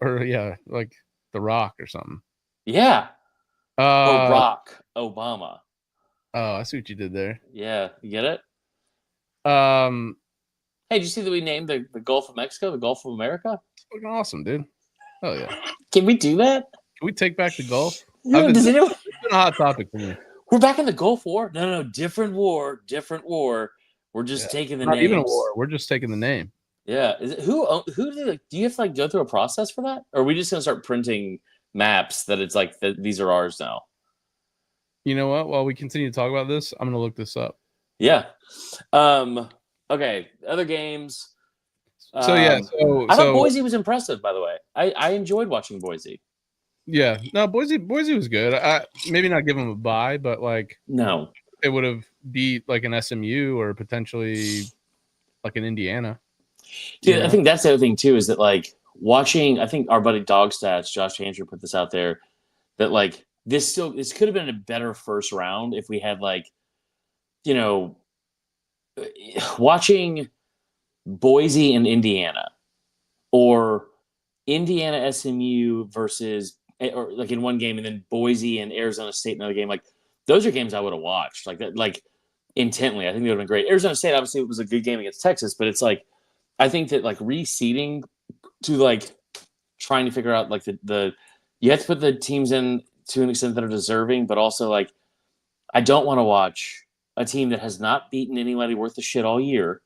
[SPEAKER 1] Or like The Rock or something.
[SPEAKER 2] Yeah. Barack Obama.
[SPEAKER 1] Oh, I see what you did there.
[SPEAKER 2] Yeah, you get it? Hey, did you see that we named the Gulf of Mexico the Gulf of America?
[SPEAKER 1] It's fucking awesome, dude. Oh yeah.
[SPEAKER 2] Can we do that?
[SPEAKER 1] Can we take back the Gulf?
[SPEAKER 2] Yeah,
[SPEAKER 1] it's been a hot topic for me.
[SPEAKER 2] We're back in the Gulf War? No, different war. We're just taking the name. Not
[SPEAKER 1] even a war. We're just taking the name.
[SPEAKER 2] Yeah. Is it who do you have to like go through a process for that? Or are we just gonna start printing maps that it's like these are ours now?
[SPEAKER 1] You know what? While we continue to talk about this, I'm gonna look this up.
[SPEAKER 2] Yeah. Okay. Other games.
[SPEAKER 1] I thought
[SPEAKER 2] Boise was impressive, by the way. I enjoyed watching Boise.
[SPEAKER 1] Yeah. No, Boise was good. I maybe not give them a bye, but like
[SPEAKER 2] no,
[SPEAKER 1] they would have beat like an SMU or potentially like an Indiana.
[SPEAKER 2] Dude, I think that's the other thing too, is that like watching, I think our buddy Dog Stats, Josh Andrew, put this out there, that like this could have been a better first round if we had like, you know, watching Boise and Indiana or Indiana SMU versus, or like in one game, and then Boise and Arizona State another game. Like those are games I would have watched like that, like intently. I think they would have been great. Arizona State obviously was a good game against Texas, but it's like I think that like reseeding to like trying to figure out like the you have to put the teams in to an extent that are deserving, but also like I don't want to watch a team that has not beaten anybody worth the shit all year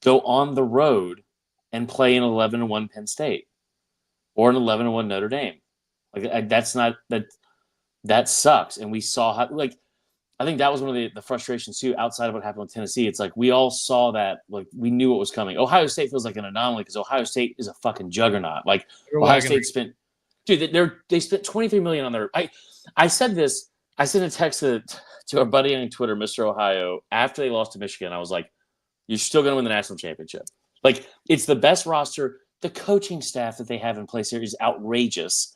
[SPEAKER 2] go on the road and play an 11-1 Penn State or an 11-1 Notre Dame. Like that's not that sucks. And we saw how like I think that was one of the frustrations too, outside of what happened with Tennessee. It's like we all saw that, like we knew what was coming. Ohio State feels like an anomaly because Ohio State is a fucking juggernaut. Like Ohio State spent, dude, they spent $23 million on their. I said this. I sent a text to our buddy on Twitter, Mr. Ohio, after they lost to Michigan. I was like, "You're still going to win the national championship. Like it's the best roster. The coaching staff that they have in place here is outrageous."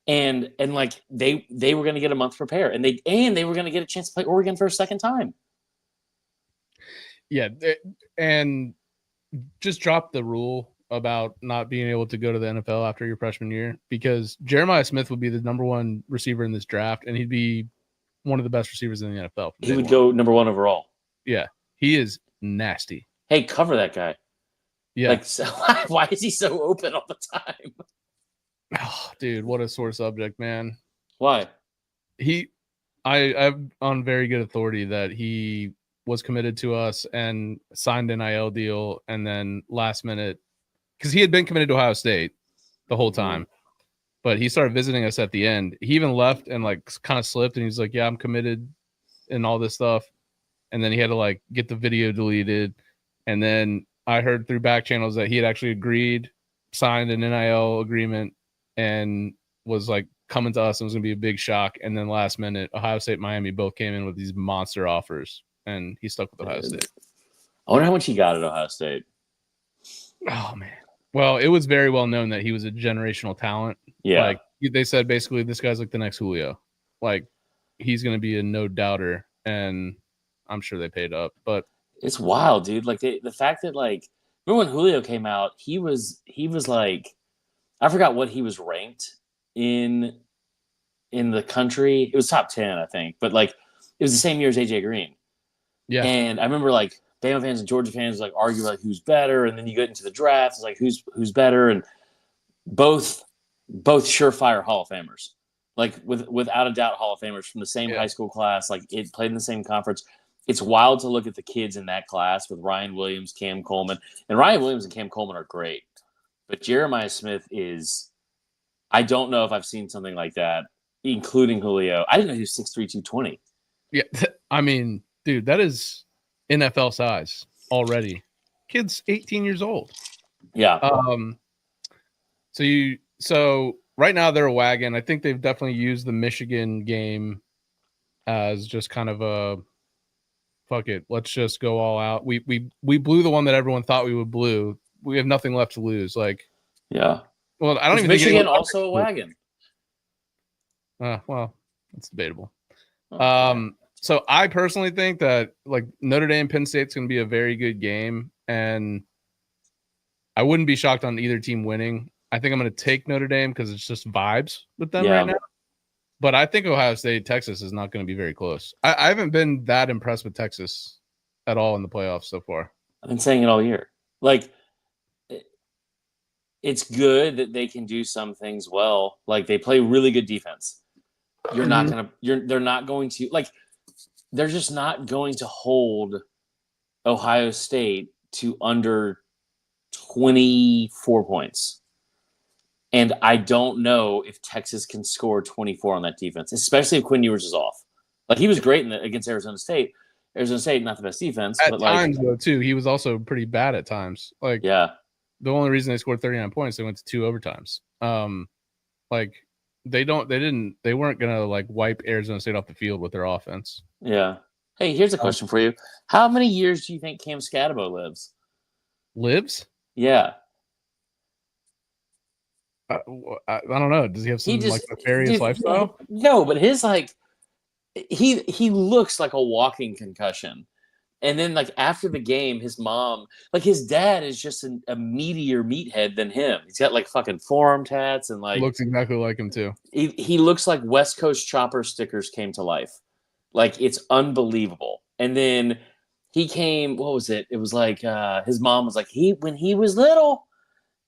[SPEAKER 2] And like they were going to get a month to prepare, and they were going to get a chance to play Oregon for a second time.
[SPEAKER 1] Yeah, and just drop the rule about not being able to go to the NFL after your freshman year, because Jeremiah Smith would be the #1 receiver in this draft, and he'd be one of the best receivers in the NFL.
[SPEAKER 2] He would go #1 overall.
[SPEAKER 1] Yeah, he is nasty.
[SPEAKER 2] Hey, cover that guy.
[SPEAKER 1] Yeah,
[SPEAKER 2] like so, why is he so open all the time?
[SPEAKER 1] Oh, dude, what a sore subject, man.
[SPEAKER 2] Why?
[SPEAKER 1] I've on very good authority that he was committed to us and signed an NIL deal, and then last minute, because he had been committed to Ohio State the whole time, but he started visiting us at the end. He even left and like kind of slipped, and he's like, "Yeah, I'm committed," and all this stuff, and then he had to like get the video deleted, and then I heard through back channels that he had actually agreed, signed an NIL agreement, and was like coming to us and was going to be a big shock. And then last minute, Ohio State, Miami both came in with these monster offers, and he stuck with Ohio State.
[SPEAKER 2] I wonder how much he got at Ohio State.
[SPEAKER 1] Oh, man. Well, it was very well known that he was a generational talent.
[SPEAKER 2] Yeah.
[SPEAKER 1] Like they said, basically, this guy's like the next Julio. Like he's going to be a no doubter, and I'm sure they paid up. But
[SPEAKER 2] it's wild, dude. Like the fact that like remember when Julio came out, he was like, I forgot what he was ranked in the country. It was top 10, I think. But like it was the same year as AJ Green.
[SPEAKER 1] Yeah.
[SPEAKER 2] And I remember like Bama fans and Georgia fans like argue like who's better, and then you get into the draft, it's like who's better, and both surefire Hall of Famers. Like without a doubt Hall of Famers from the same high school class, like it played in the same conference. It's wild to look at the kids in that class with Ryan Williams, Cam Coleman. And Ryan Williams and Cam Coleman are great. But Jeremiah Smith is, I don't know if I've seen something like that, including Julio. I didn't know he was 6'3", 220.
[SPEAKER 1] Yeah, I mean, dude, that is NFL size already. Kid's 18 years old.
[SPEAKER 2] Yeah.
[SPEAKER 1] So right now they're a wagon. I think they've definitely used the Michigan game as just kind of a fuck it, let's just go all out. We blew the one that everyone thought we would blew. We have nothing left to lose. Like,
[SPEAKER 2] yeah.
[SPEAKER 1] Well, I don't even
[SPEAKER 2] Michigan
[SPEAKER 1] think
[SPEAKER 2] also a wagon.
[SPEAKER 1] Well, it's debatable. So I personally think that like Notre Dame, Penn State's going to be a very good game, and I wouldn't be shocked on either team winning. I think I'm going to take Notre Dame because it's just vibes with them right now. But I think Ohio State, Texas is not going to be very close. I haven't been that impressed with Texas at all in the playoffs so far.
[SPEAKER 2] I've been saying it all year. Like, it's good that they can do some things well. Like, they play really good defense. They're not going to, like, they're just not going to hold Ohio State to under 24 points. And I don't know if Texas can score 24 on that defense, especially if Quinn Ewers is off. Like, he was great against Arizona State. Arizona State, not the best defense.
[SPEAKER 1] At times, though, too, he was also pretty bad at times. Like,
[SPEAKER 2] yeah.
[SPEAKER 1] The only reason they scored 39 points, they went to 2 overtimes. Like, they weren't gonna like wipe Arizona State off the field with their offense.
[SPEAKER 2] Yeah. Hey, here's a question for you. How many years do you think Cam Scatabo lives?
[SPEAKER 1] Lives?
[SPEAKER 2] Yeah.
[SPEAKER 1] I don't know. Does he have some like nefarious lifestyle?
[SPEAKER 2] No, but his like he looks like a walking concussion. And then like after the game, his mom, like his dad is just a meatier meathead than him. He's got like fucking forearm tats and like
[SPEAKER 1] looks exactly like him too.
[SPEAKER 2] He looks like West Coast Chopper stickers came to life. Like it's unbelievable. And then he came, what was it? It was like his mom was like, when he was little,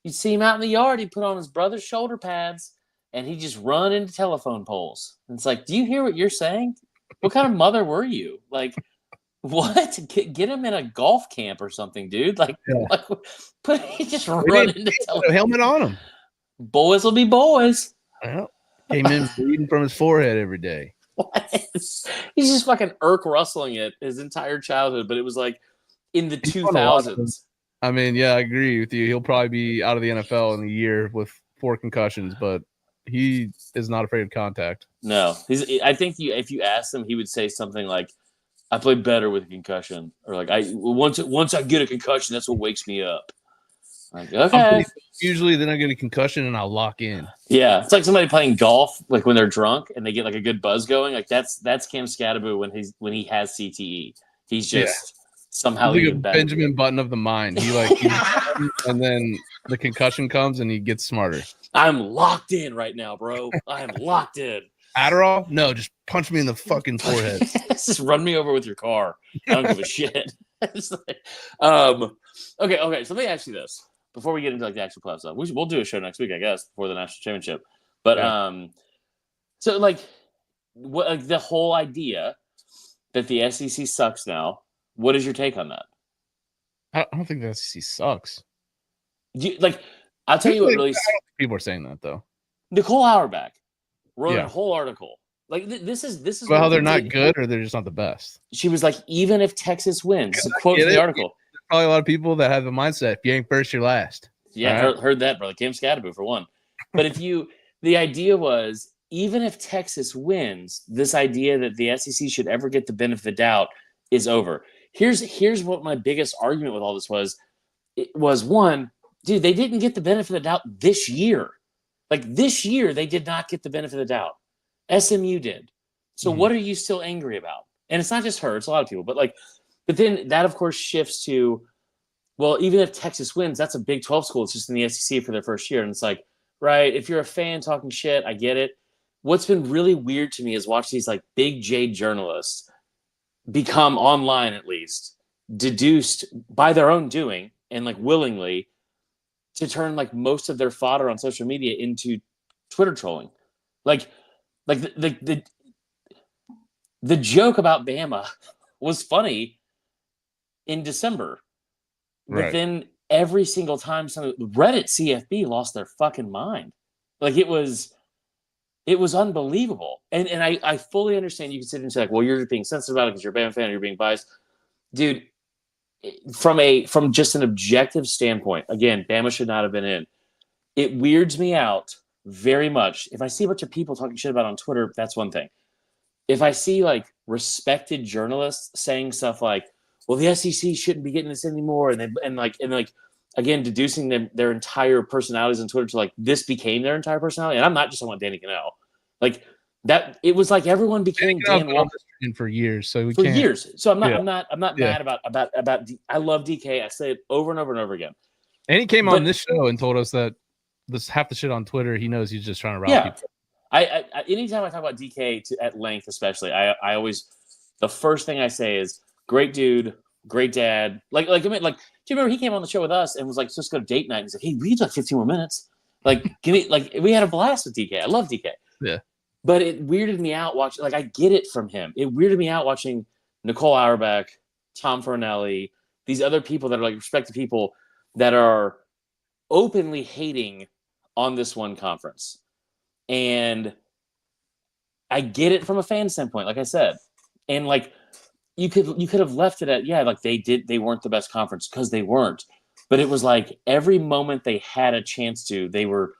[SPEAKER 2] you'd see him out in the yard, he'd put on his brother's shoulder pads and he'd just run into telephone poles. And it's like, do you hear what you're saying? What kind of mother were you? Like, what? Get him in a golf camp or something, dude. Like, he just run into telephone.
[SPEAKER 1] A helmet on him.
[SPEAKER 2] Boys will be boys.
[SPEAKER 1] Well, came in bleeding from his forehead every day.
[SPEAKER 2] He's just fucking Irk Rustling it his entire childhood, but it was like in the 2000s.
[SPEAKER 1] I mean, yeah, I agree with you. He'll probably be out of the NFL in a year with 4 concussions, but he is not afraid of contact.
[SPEAKER 2] No, I think if you ask him, he would say something like, "I play better with a concussion," or like, once I get a concussion, that's what wakes me up." Like, okay.
[SPEAKER 1] Usually, then I get a concussion and I'll lock in.
[SPEAKER 2] Yeah, it's like somebody playing golf, like when they're drunk and they get like a good buzz going. Like that's Cam Scadaboo when he has CTE. He's just somehow
[SPEAKER 1] like a Benjamin Button of the mind. He and then the concussion comes and he gets smarter.
[SPEAKER 2] I'm locked in right now, bro. I am locked in.
[SPEAKER 1] Adderall? No, just punch me in the fucking forehead.
[SPEAKER 2] Just run me over with your car. I don't give a shit. Okay. So let me ask you this before we get into like the actual playoff stuff. We'll do a show next week, I guess, before the national championship. But so like, what like the whole idea that the SEC sucks now. What is your take on that?
[SPEAKER 1] I don't think the SEC sucks.
[SPEAKER 2] I'll tell you what really.
[SPEAKER 1] People are saying that though.
[SPEAKER 2] Nicole Auerbach wrote a whole article. Like this is.
[SPEAKER 1] Well, how they're not good, or they're just not the best.
[SPEAKER 2] She was like, even if Texas wins, quote the article.
[SPEAKER 1] There's probably a lot of people that have the mindset: if you ain't first, you're last.
[SPEAKER 2] Yeah, right? heard that, brother. Cam Scadaboo for one. But the idea was, even if Texas wins, this idea that the SEC should ever get the benefit of the doubt is over. Here's what my biggest argument with all this was. It was one, dude, they didn't get the benefit of the doubt this year. Like this year, they did not get the benefit of the doubt. SMU did. So what are you still angry about? And it's not just her, it's a lot of people. But then that of course shifts to, well, even if Texas wins, that's a Big 12 school. It's just in the SEC for their first year. And it's like, right, if you're a fan talking shit, I get it. What's been really weird to me is watch these like big J journalists become online, at least, deduced by their own doing and like willingly to turn like most of their fodder on social media into Twitter trolling. Like the joke about Bama was funny in December, but then every single time Reddit CFB lost their fucking mind. Like it was unbelievable. And I fully understand you can sit and say like, well, you're just being sensitive about it because you're a Bama fan, or you're being biased. Dude, from just an objective standpoint, again, Bama should not have been in. It weirds me out very much. If I see a bunch of people talking shit about it on Twitter, that's one thing. If I see like respected journalists saying stuff like, well, the SEC shouldn't be getting this anymore, and again, deducing their entire personalities on Twitter to like this became their entire personality. And I'm not just talking about Danny Kanell. Like that, it was like everyone became Dan Walker
[SPEAKER 1] for years. So
[SPEAKER 2] years. So I'm not mad about. I love DK. I say it over and over and over again.
[SPEAKER 1] And he came on this show and told us that this half the shit on Twitter, he knows he's just trying to rile people.
[SPEAKER 2] I anytime I talk about DK at length, especially, I always, the first thing I say is great dude, great dad. Like do you remember he came on the show with us and was like, let's go to date night. And he's like, hey, we need like 15 more minutes. Like, give me, like, we had a blast with DK. I love DK.
[SPEAKER 1] Yeah.
[SPEAKER 2] But it weirded me out watching, like, I get it from him. It weirded me out watching Nicole Auerbach, Tom Fornelli, these other people that are like respected people that are openly hating on this one conference. And I get it from a fan standpoint, like I said. And like, you could have left it at, like they weren't the best conference, because they weren't. But it was like every moment they had a chance to, they were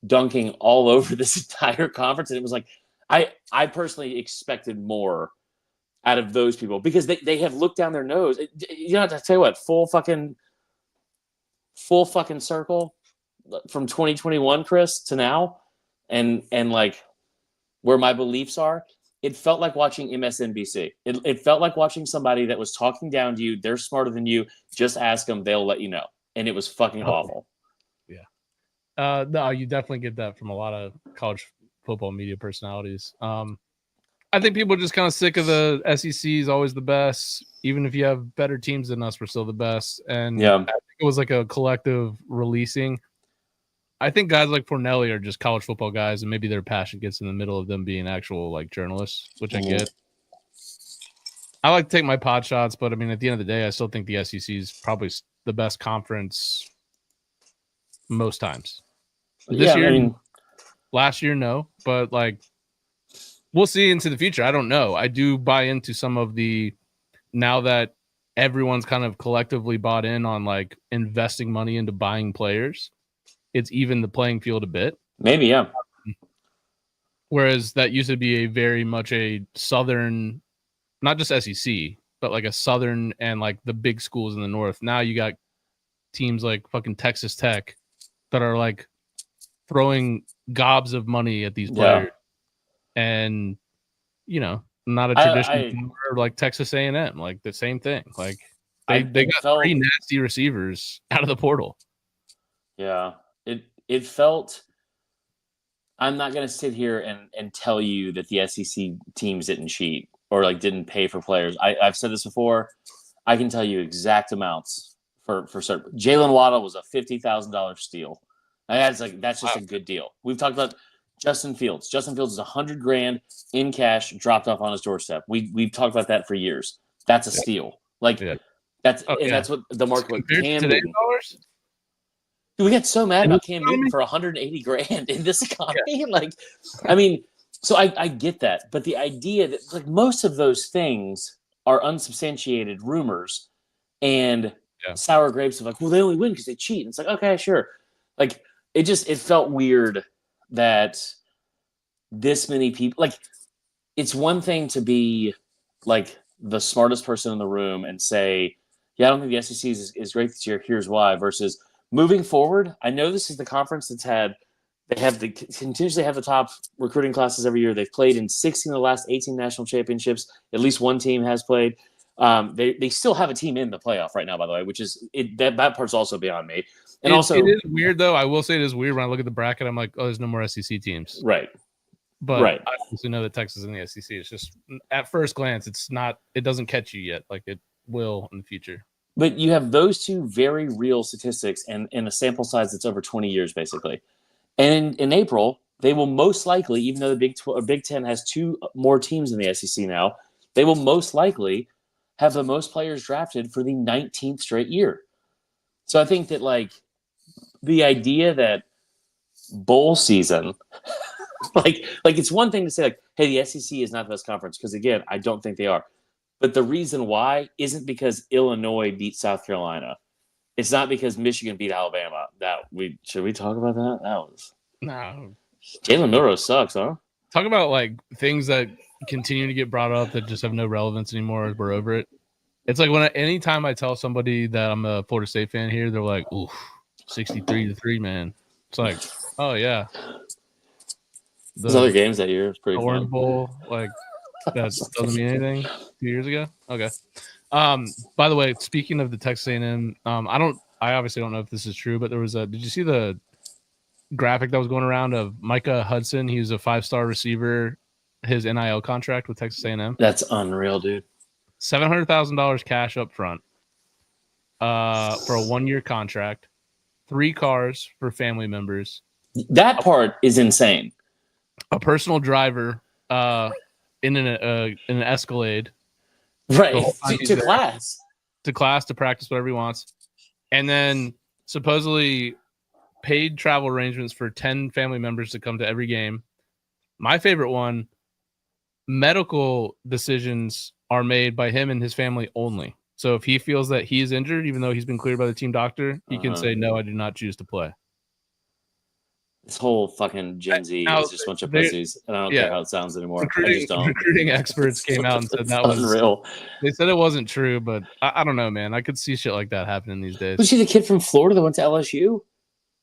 [SPEAKER 2] dunking all over this entire conference. And it was like, I personally expected more out of those people, because they have looked down their nose. You know, I tell you what, full fucking circle from 2021, Chris, to now, and like where my beliefs are. It felt like watching MSNBC. It felt like watching somebody that was talking down to you. They're smarter than you. Just ask them; they'll let you know. And it was fucking awful.
[SPEAKER 1] Yeah. No, you definitely get that from a lot of college football media personalities. I think people are just kind of sick of the SEC is always the best. Even if you have better teams than us, we're still the best. And I think it was like a collective releasing. I think guys like Fornelli are just college football guys, and maybe their passion gets in the middle of them being actual like journalists, which I get. I like to take my pot shots, but I mean, at the end of the day, I still think the SEC is probably the best conference most times. This year, last year, no, but like we'll see into the future. I don't know. I do buy into some of the, now that everyone's kind of collectively bought in on like investing money into buying players, it's even the playing field a bit.
[SPEAKER 2] Maybe, yeah.
[SPEAKER 1] Whereas that used to be a very much a Southern, not just SEC, but like a Southern and like the big schools in the North. Now you got teams like fucking Texas Tech that are like throwing gobs of money at these players. Yeah. And, you know, not a traditional like Texas A&M, like the same thing. Like they got 3 nasty receivers out of the portal.
[SPEAKER 2] Yeah, it felt. I'm not going to sit here and tell you that the SEC teams didn't cheat or like didn't pay for players. I've said this before. I can tell you exact amounts for certain. Jalen Waddle was a $50,000 steal. That's just a good deal. We've talked about Justin Fields. Justin Fields is $100,000 in cash dropped off on his doorstep. We've talked about that for years. That's a steal. Like that's what the market Cam Newton. We get so mad about Cam Newton for $180,000 in this economy. Yeah. Like, I mean, so I get that, but the idea that like most of those things are unsubstantiated rumors and sour grapes of like, well, they only win because they cheat. And it's like, okay, sure. Like it felt weird that this many people, like, it's one thing to be like the smartest person in the room and say, yeah, I don't think the SEC is great this year. Here's why. Versus moving forward, I know this is the conference they continuously have the top recruiting classes every year. They've played in 16 of the last 18 national championships. At least one team has played. They still have a team in the playoff right now, by the way, which is that part's also beyond me. And also,
[SPEAKER 1] it is weird though. I will say it is weird when I look at the bracket. I'm like, oh, there's no more SEC teams,
[SPEAKER 2] right?
[SPEAKER 1] But I obviously know that Texas is in the SEC. It's just at first glance, it doesn't catch you yet. Like it will in the future.
[SPEAKER 2] But you have those two very real statistics and a sample size that's over 20 years, basically. And in April, they will most likely, even though the Big Ten has 2 more teams in the SEC now, they will most likely have the most players drafted for the 19th straight year. So I think that, like, the idea that bowl season, like it's one thing to say, like, hey, the SEC is not the best conference, because, again, I don't think they are. But the reason why isn't because Illinois beat South Carolina. It's not because Michigan beat Alabama. Should we talk about that? That was
[SPEAKER 1] no.
[SPEAKER 2] Jalen Milroe sucks, huh?
[SPEAKER 1] Talk about like things that continue to get brought up that just have no relevance anymore. We're over it. It's like anytime I tell somebody that I'm a Florida State fan here, they're like, "Ooh, 63-3, man." It's like, oh yeah.
[SPEAKER 2] Those other games that year was pretty fun.
[SPEAKER 1] Orange Bowl, like that doesn't mean anything. 2 years ago, okay. By the way, speaking of the Texas A&M, I obviously don't know if this is true, but did you see the graphic that was going around of Micah Hudson? He was a 5-star receiver, his NIL contract with Texas A&M.
[SPEAKER 2] That's unreal, dude.
[SPEAKER 1] $700,000 cash up front for a 1-year contract, 3 cars for family members.
[SPEAKER 2] That part is insane.
[SPEAKER 1] A personal driver in an Escalade.
[SPEAKER 2] Right, to class.
[SPEAKER 1] To class, to practice whatever he wants. And then supposedly paid travel arrangements for 10 family members to come to every game. My favorite one, medical decisions are made by him and his family only. So if he feels that he is injured, even though he's been cleared by the team doctor, he can say, no, I do not choose to play.
[SPEAKER 2] This whole fucking Gen Z is just a bunch of pussies, and I don't care how it sounds anymore.
[SPEAKER 1] Recruiting experts came out and said that was
[SPEAKER 2] unreal.
[SPEAKER 1] They said it wasn't true, but I don't know, man. I could see shit like that happening these days.
[SPEAKER 2] Was he the kid from Florida that went to LSU?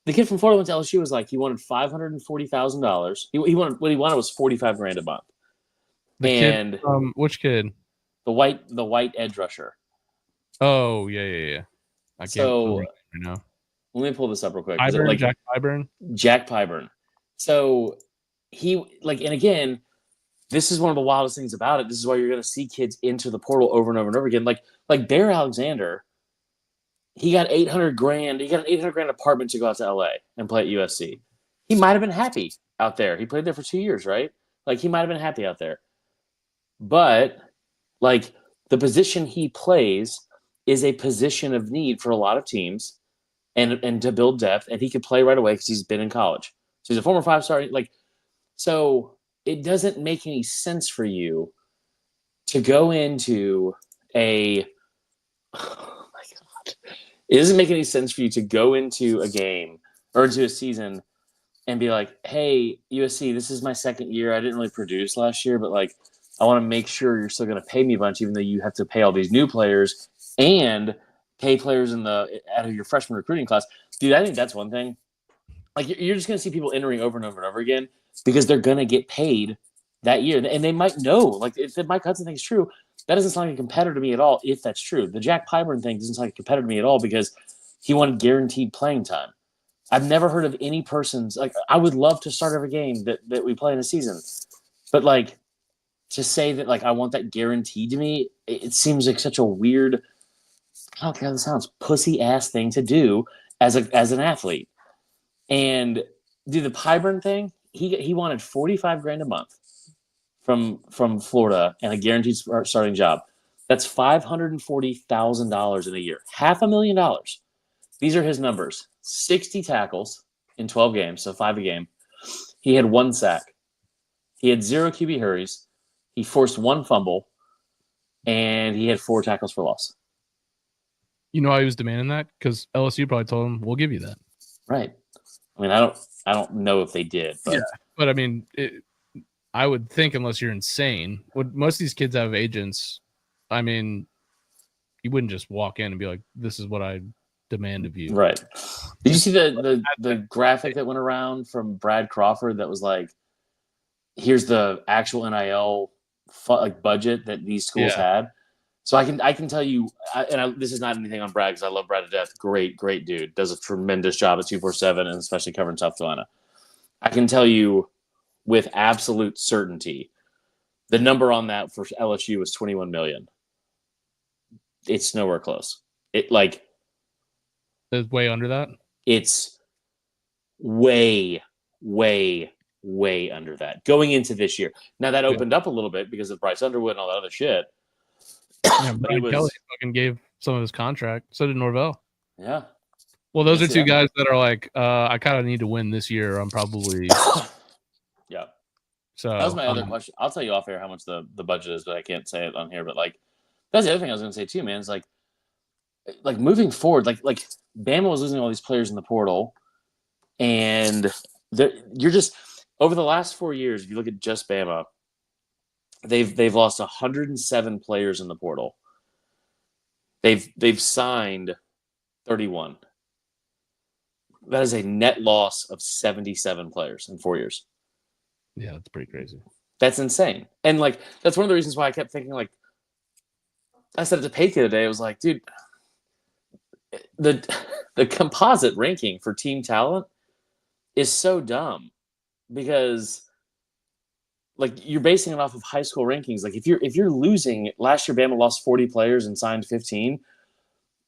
[SPEAKER 2] The kid from Florida went to LSU was like, he wanted $540,000. He wanted, what he wanted was $45,000 a month.
[SPEAKER 1] Kid, which kid?
[SPEAKER 2] The white edge rusher.
[SPEAKER 1] Oh yeah. I can't remember right now.
[SPEAKER 2] Let me pull this up real quick.
[SPEAKER 1] Jack Pyburn?
[SPEAKER 2] Jack Pyburn. So he and again, this is one of the wildest things about it. This is why you're going to see kids enter the portal over and over and over again. Like Bear Alexander, he got $800,000. He got an $800,000 apartment to go out to LA and play at USC. He might have been happy out there. He played there for 2 years, right? Like he might have been happy out there. But like the position he plays is a position of need for a lot of teams. And to build depth, and he could play right away because he's been in college. So he's a former 5-star. So it doesn't make any sense for you to go into a oh my God. It doesn't make any sense for you to go into a game or into a season and be like, hey, USC, this is my second year. I didn't really produce last year, but like I want to make sure you're still going to pay me a bunch, even though you have to pay all these new players and pay players out of your freshman recruiting class. Dude, I think that's one thing. Like you're just going to see people entering over and over and over again because they're going to get paid that year. And they might know, like if the Mike Hudson thing is true, that doesn't sound like a competitor to me at all if that's true. The Jack Pyburn thing doesn't sound like a competitor to me at all because he wanted guaranteed playing time. I've never heard of any person's like I would love to start every game that we play in a season. But like to say that like I want that guaranteed to me, it seems like such a weird, I don't care how this sounds, pussy ass thing to do as an athlete. And do the Pyburn thing, he wanted $45,000 a month from Florida and a guaranteed starting job. That's $540,000 in a year, $500,000. These are his numbers: 60 tackles in 12 games, so 5 a game. He had 1 sack. He had 0 QB hurries. He forced 1 fumble, and he had 4 tackles for loss.
[SPEAKER 1] You know why he was demanding that? Because LSU probably told him, "We'll give you that."
[SPEAKER 2] Right. I mean, I don't know if they did, but
[SPEAKER 1] yeah. But I mean, I would think unless you're insane, would most of these kids have agents? I mean, you wouldn't just walk in and be like, "This is what I demand of you."
[SPEAKER 2] Right. Did you see the graphic that went around from Brad Crawford that was like, here's the actual NIL budget that these schools had? So I can tell you, this is not anything on Brad because I love Brad to death. Great dude. Does a tremendous job at 247 and especially covering South Carolina. I can tell you with absolute certainty, the number on that for LSU was $21 million. It's nowhere close. It's
[SPEAKER 1] way under that.
[SPEAKER 2] It's way under that going into this year. Now that opened up a little bit because of Bryce Underwood and all that other shit.
[SPEAKER 1] Yeah, Brian Kelly fucking gave some of his contract. So did Norvell.
[SPEAKER 2] Yeah.
[SPEAKER 1] Well, those are two guys that are like, I kind of need to win this year. I'm probably.
[SPEAKER 2] Yeah.
[SPEAKER 1] So
[SPEAKER 2] that was my other question. I'll tell you off air how much the budget is, but I can't say it on here. But like, that's the other thing I was going to say too, man. Is like moving forward, like Bama was losing all these players in the portal, and you're just over the last 4 years. If you look at just Bama, they've lost 107 players in the portal. They've signed 31. That is a net loss of 77 players in 4 years.
[SPEAKER 1] Yeah, that's pretty crazy.
[SPEAKER 2] That's insane. And like that's one of the reasons why I kept thinking, like, I said it to Pate the other day, I was like, dude, the composite ranking for team talent is so dumb because like you're basing it off of high school rankings. Like if you're losing, last year Bama lost 40 players and signed 15.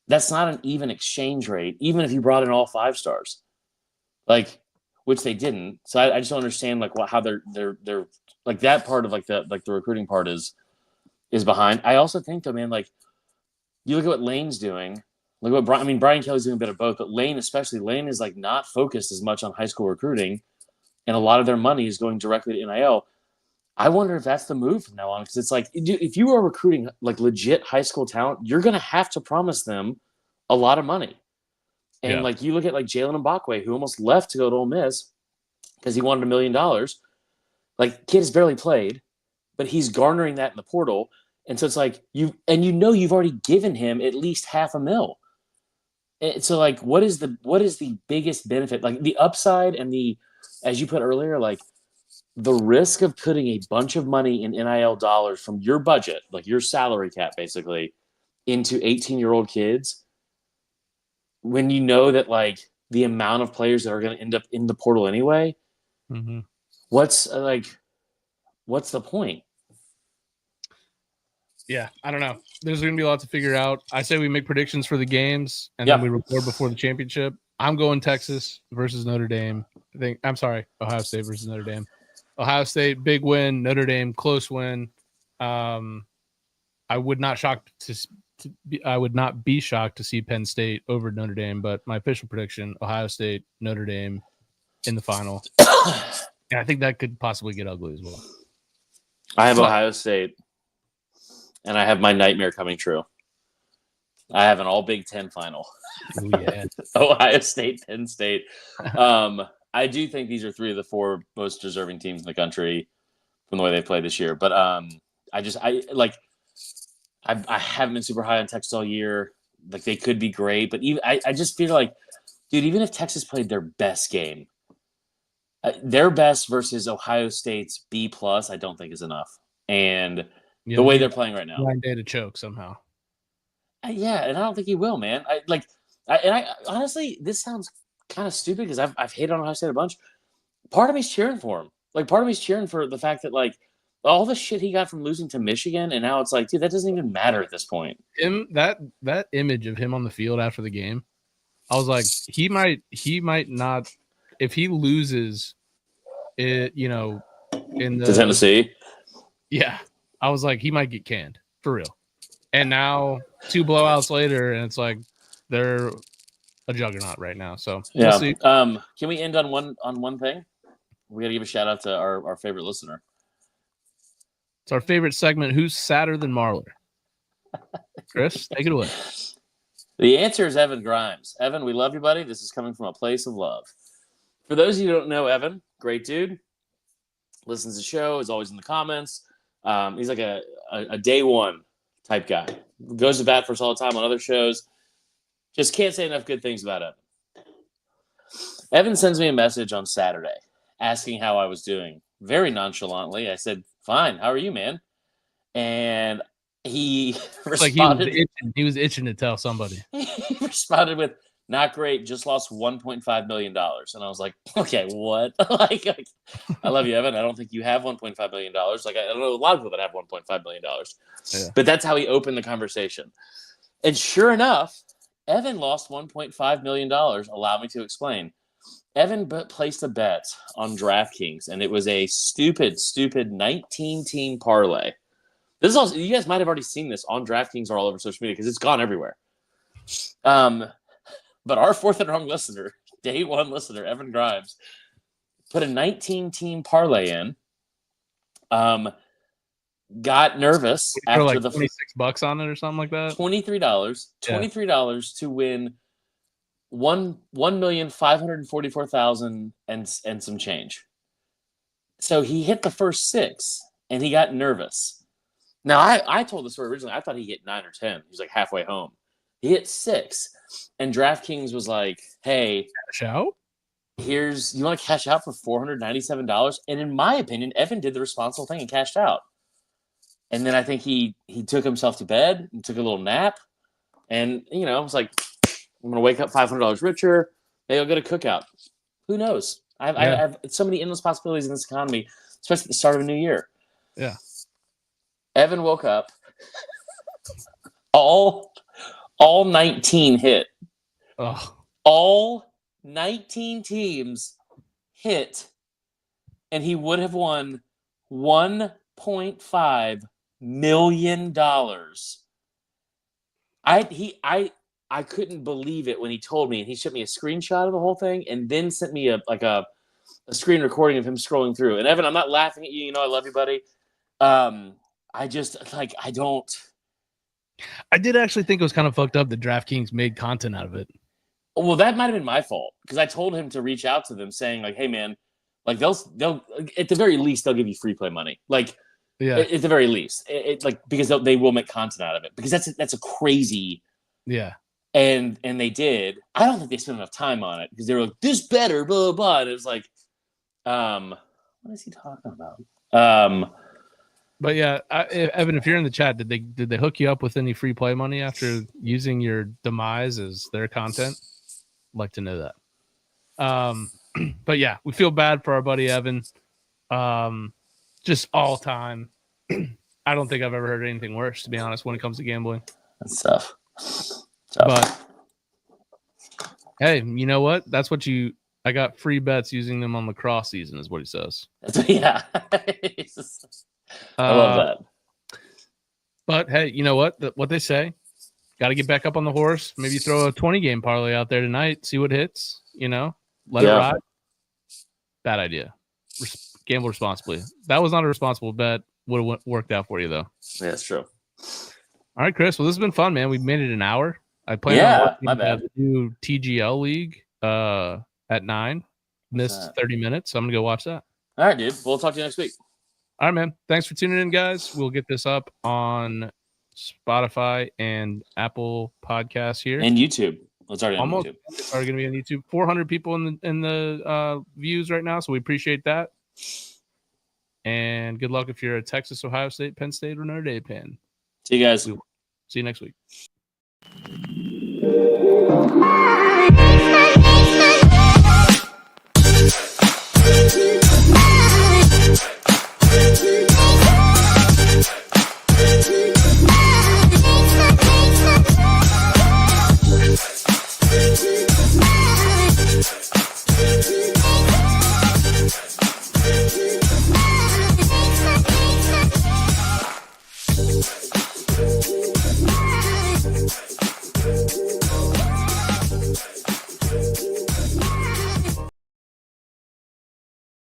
[SPEAKER 2] That's not an even exchange rate, even if you brought in all 5 stars, like which they didn't. So I just don't understand like how they're like that part of the recruiting part is behind. I also think though, man, like you look at what Lane's doing. Look at what Brian Kelly's doing a bit of both, but Lane is like not focused as much on high school recruiting, and a lot of their money is going directly to NIL. I wonder if that's the move from now on, because it's like if you are recruiting like legit high school talent, you're going to have to promise them a lot of money. And like you look at like Jalen Mbakwe, who almost left to go to Ole Miss because he wanted $1 million. Like kid has barely played, but he's garnering that in the portal, and so it's like you've already given him at least $500,000. And so like what is the biggest benefit? Like the upside and the, as you put earlier, like the risk of putting a bunch of money in NIL dollars from your budget, like your salary cap basically, into 18-year-old kids, when you know that like the amount of players that are going to end up in the portal anyway, what's the point?
[SPEAKER 1] Yeah, I don't know. There's going to be a lot to figure out. I say we make predictions for the games, and then we record before the championship. I'm going Texas versus Notre Dame. Ohio State versus Notre Dame. Ohio State, big win. Notre Dame, close win. I would not be shocked to see Penn State over Notre Dame, but my official prediction: Ohio State, Notre Dame in the final. Yeah, I think that could possibly get ugly as well.
[SPEAKER 2] I have Ohio State, and I have my nightmare coming true. I have an all Big Ten final.
[SPEAKER 1] Ooh, yeah.
[SPEAKER 2] Ohio State, Penn State. I do think these are 3 of the 4 most deserving teams in the country from the way they played this year. But I haven't been super high on Texas all year. Like, they could be great, but I just feel like, dude, even if Texas played their best game, their best versus Ohio State's B+, I don't think is enough. And the way they're playing right now,
[SPEAKER 1] one day to choke somehow.
[SPEAKER 2] Yeah, and I don't think he will, man. Honestly, this sounds kind of stupid because I've hated on Ohio State a bunch. Part of me's cheering for him. Like, part of me's cheering for the fact that, like, all the shit he got from losing to Michigan, and now it's like, dude, that doesn't even matter at this point.
[SPEAKER 1] That image of him on the field after the game, I was like, he might not, if he loses it, in the
[SPEAKER 2] to Tennessee.
[SPEAKER 1] Yeah, I was like, he might get canned for real. And now 2 blowouts later, and it's like they're a juggernaut right now. So
[SPEAKER 2] yeah. We'll see. Can we end on one thing? We got to give a shout out to our favorite listener.
[SPEAKER 1] It's our favorite segment. Who's sadder than Marler? Chris, take it away.
[SPEAKER 2] The answer is Evan Grimes. Evan, we love you, buddy. This is coming from a place of love. For those of you who don't know Evan, great dude. Listens to the show, is always in the comments. He's like a day one type guy. Goes to bat for us all the time on other shows. Just can't say enough good things about Evan. Evan sends me a message on Saturday asking how I was doing. Very nonchalantly, I said, "Fine. How are you, man?" And he responded.
[SPEAKER 1] Like he was itching to tell somebody.
[SPEAKER 2] He responded with, "Not great. Just lost $1.5 million." And I was like, "Okay, what?" like, I love you, Evan. I don't think you have $1.5 million. Like, I don't know a lot of people that have $1.5 million. Yeah. But that's how he opened the conversation. And sure enough, Evan lost $1.5 million. Allow me to explain. Evan placed a bet on DraftKings, and it was a stupid 19-team parlay. This is also, you guys might have already seen this on DraftKings or all over social media because it's gone everywhere. But our fourth and wrong listener, day one listener, Evan Grimes, put a 19-team parlay in. Got nervous after
[SPEAKER 1] like $26 on it or something like that.
[SPEAKER 2] $23 to win $1,544,000 and some change. So he hit the first 6 and he got nervous. Now I told the story originally. I thought he hit 9 or 10. He was like halfway home. He hit 6, and DraftKings was like, "Hey,
[SPEAKER 1] cash out.
[SPEAKER 2] You want to cash out for $497?" And in my opinion, Evan did the responsible thing and cashed out. And then I think he took himself to bed and took a little nap, and I was like, "I'm gonna wake up $500 richer. Maybe I'll get a cookout. Who knows? I have so many endless possibilities in this economy, especially at the start of a new year."
[SPEAKER 1] Yeah.
[SPEAKER 2] Evan woke up. All 19 hit.
[SPEAKER 1] Oh.
[SPEAKER 2] All 19 teams hit, and he would have won $1.5 million. I couldn't believe it when he told me, and he sent me a screenshot of the whole thing, and then sent me a screen recording of him scrolling through. And Evan, I'm not laughing at you. I love you, buddy. I
[SPEAKER 1] did actually think it was kind of fucked up that DraftKings made content out of it.
[SPEAKER 2] Well, that might have been my fault because I told him to reach out to them saying like, "Hey, man, like they'll at the very least they'll give you free play money. Like,
[SPEAKER 1] yeah,
[SPEAKER 2] at the very least, because they will make content out of it because that's a crazy
[SPEAKER 1] yeah."
[SPEAKER 2] And they did. I don't think they spent enough time on it because they were like, "This better, blah blah blah." And it was like, what is he talking about?
[SPEAKER 1] But yeah, Evan, if you're in the chat, did they hook you up with any free play money after using your demise as their content? I'd like to know that. But yeah, we feel bad for our buddy Evan. Just all time. I don't think I've ever heard anything worse, to be honest, when it comes to gambling.
[SPEAKER 2] That's tough.
[SPEAKER 1] But hey, you know what? That's what I got free bets using them on lacrosse season, is what he says.
[SPEAKER 2] Yeah. I love that.
[SPEAKER 1] But hey, you know what? What they say, got to get back up on the horse. Maybe throw a 20-game parlay out there tonight, see what hits. Let it ride. Bad idea. gamble responsibly. That was not a responsible bet. Would have worked out for you though.
[SPEAKER 2] Yeah, that's true.
[SPEAKER 1] All right, Chris. Well, this has been fun, man. We've made it an hour. I plan on
[SPEAKER 2] my bad.
[SPEAKER 1] The new TGL League at 9. Missed 30 minutes, so I'm gonna go watch that.
[SPEAKER 2] All right, dude. We'll talk to you next week.
[SPEAKER 1] All right, man. Thanks for tuning in, guys. We'll get this up on Spotify and Apple Podcasts here
[SPEAKER 2] and YouTube. It's already on YouTube.
[SPEAKER 1] It's already going to be on YouTube. 400 people in the views right now, so we appreciate that. And good luck if you're a Texas, Ohio State, Penn State, or Notre Dame fan.
[SPEAKER 2] See you guys.
[SPEAKER 1] See you next week.